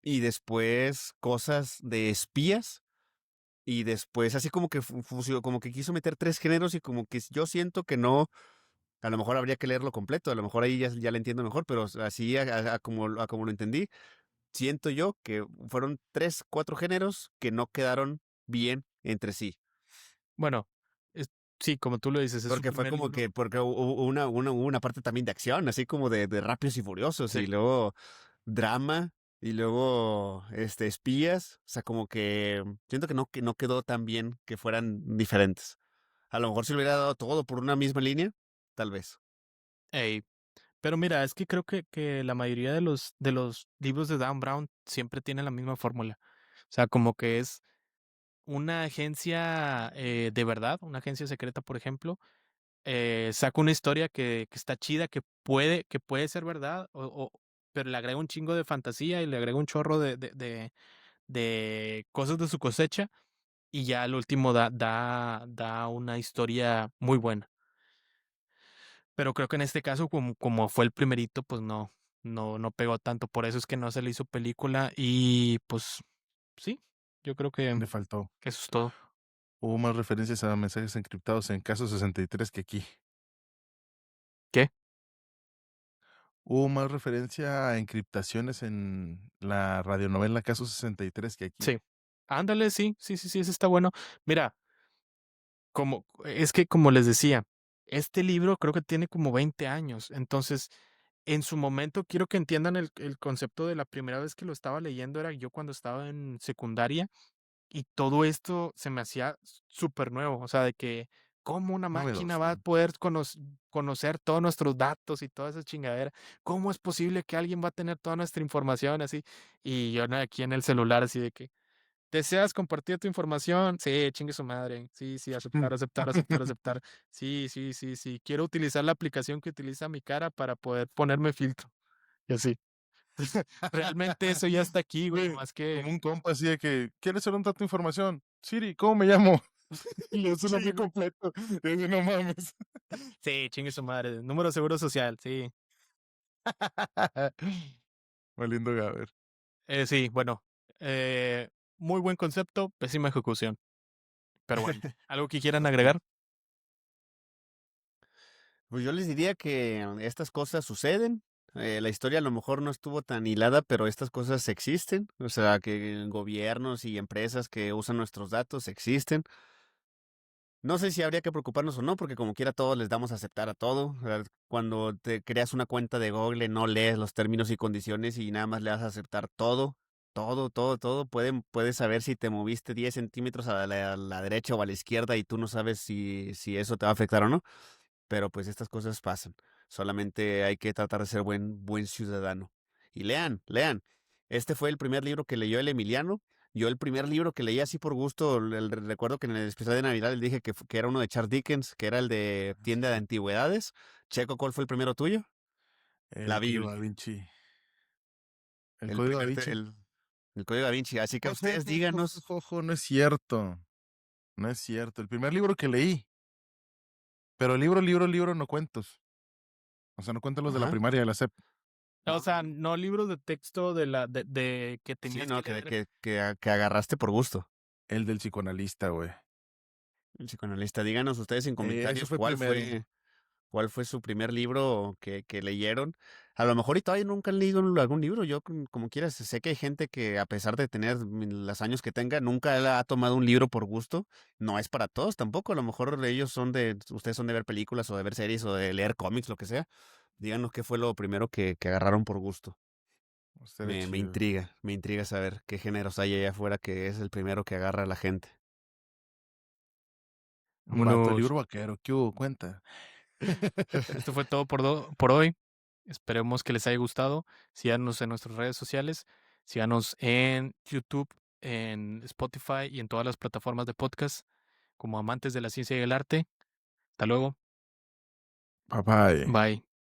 y después cosas de espías. Y después, así como que como que quiso meter tres géneros, y como que yo siento que no, a lo mejor habría que leerlo completo, a lo mejor ahí ya lo entiendo mejor, pero así a como lo entendí, siento yo que fueron tres, cuatro géneros que no quedaron bien entre sí. Bueno, es- sí, como tú lo dices, es su Porque fue primer como libro. que, porque hubo una parte también de acción, así como de Rápidos y Furiosos, Sí. y luego drama, y luego espías. O sea, como que siento que no quedó tan bien que fueran diferentes. A lo mejor si le hubiera dado todo por una misma línea, tal vez. Ey, pero mira, es que creo que la mayoría de los libros de Dan Brown siempre tienen la misma fórmula. O sea, como que es una agencia de verdad, una agencia secreta, por ejemplo, saca una historia que está chida, que puede ser verdad, pero le agrega un chingo de fantasía y le agrega un chorro de cosas de su cosecha, y ya al último da una historia muy buena. Pero creo que en este caso, como fue el primerito, pues no pegó tanto. Por eso es que no se le hizo película. Y pues sí, yo creo que Le faltó. eso es todo. Hubo más referencias a mensajes encriptados en Caso 63 que aquí. ¿Qué? Hubo más referencia a encriptaciones en la radionovela Caso 63 que aquí. Sí. Ándale, sí, sí, sí, sí, eso está bueno. Mira, es que como les decía, este libro creo que tiene como 20 años. Entonces, en su momento, quiero que entiendan el concepto de la primera vez que lo estaba leyendo, era yo cuando estaba en secundaria. Y todo esto se me hacía súper nuevo, o sea, de que cómo una máquina va a Novedoso. poder conocer todos nuestros datos y toda esa chingadera. ¿Cómo es posible que alguien va a tener toda nuestra información así? Y yo aquí en el celular así de que, ¿deseas compartir tu información? Sí, chingue su madre. Sí, sí, aceptar, aceptar, aceptar, aceptar. Sí, sí, sí, sí. Quiero utilizar la aplicación que utiliza mi cara para poder ponerme filtro. Y así. Realmente eso ya está aquí, güey, Güey, nomás que como un compa así de que, ¿quieres ser un dato de información? Siri, ¿cómo me llamo? Y le das un Sí, nombre güey. completo. Y dice, no mames. sí, chingue su madre. Número de seguro social, sí. Valiendo Gaber. Sí, bueno, eh, muy buen concepto, pésima ejecución. Pero bueno, ¿algo que quieran agregar? Pues yo les diría que estas cosas suceden. La historia a lo mejor no estuvo tan hilada, pero estas cosas existen. O sea, que gobiernos y empresas que usan nuestros datos existen. No sé si habría que preocuparnos o no, porque como quiera todos les damos a aceptar a todo. O sea, cuando te creas una cuenta de Google, no lees los términos y condiciones y nada más le das a aceptar todo. todo. Puedes saber si te moviste 10 centímetros a la derecha o a la izquierda y tú no sabes si eso te va a afectar o no. Pero pues estas cosas pasan. Solamente hay que tratar de ser buen ciudadano. Y lean. Este fue el primer libro que leyó el Emiliano. Yo el primer libro que leí así por gusto, recuerdo que en el especial de Navidad le dije que era uno de Charles Dickens, que era el de Tienda de Sí. Antigüedades. Checo, ¿cuál fue el primero tuyo? La El Código Da Biblia. Vinci. El El Código Da primer, te- Vinci. el Código Da Vinci. Así que Ojo, ustedes ojo, ojo, díganos. ojo, ojo, no es cierto. No es cierto. El primer libro que leí, pero libro, no cuentos. O sea, no cuento los de la Ajá. primaria de la SEP. O sea, no libros de texto de que Sí, tenías no, que leer. que agarraste por gusto. El del psicoanalista, güey. El psicoanalista. Díganos ustedes en Ese comentarios fue primero. cuál fue su primer libro que leyeron. A lo mejor y todavía nunca han leído algún libro. Yo, como quieras, sé que hay gente que a pesar de tener los años que tenga, nunca ha tomado un libro por gusto. No es para todos tampoco. A lo mejor ustedes son de ver películas o de ver series o de leer cómics, lo que sea. Díganos qué fue lo primero que agarraron por gusto. Estaría Me chido. intriga saber qué géneros hay allá afuera que es el primero que agarra a la gente. Un vato, el Vámonos. libro vaquero. ¿Qué hubo? Cuenta. Esto fue todo por hoy. Esperemos que les haya gustado. Síganos en nuestras redes sociales. Síganos en YouTube, en Spotify y en todas las plataformas de podcast como amantes de la ciencia y el arte. Hasta luego. Bye bye. Bye.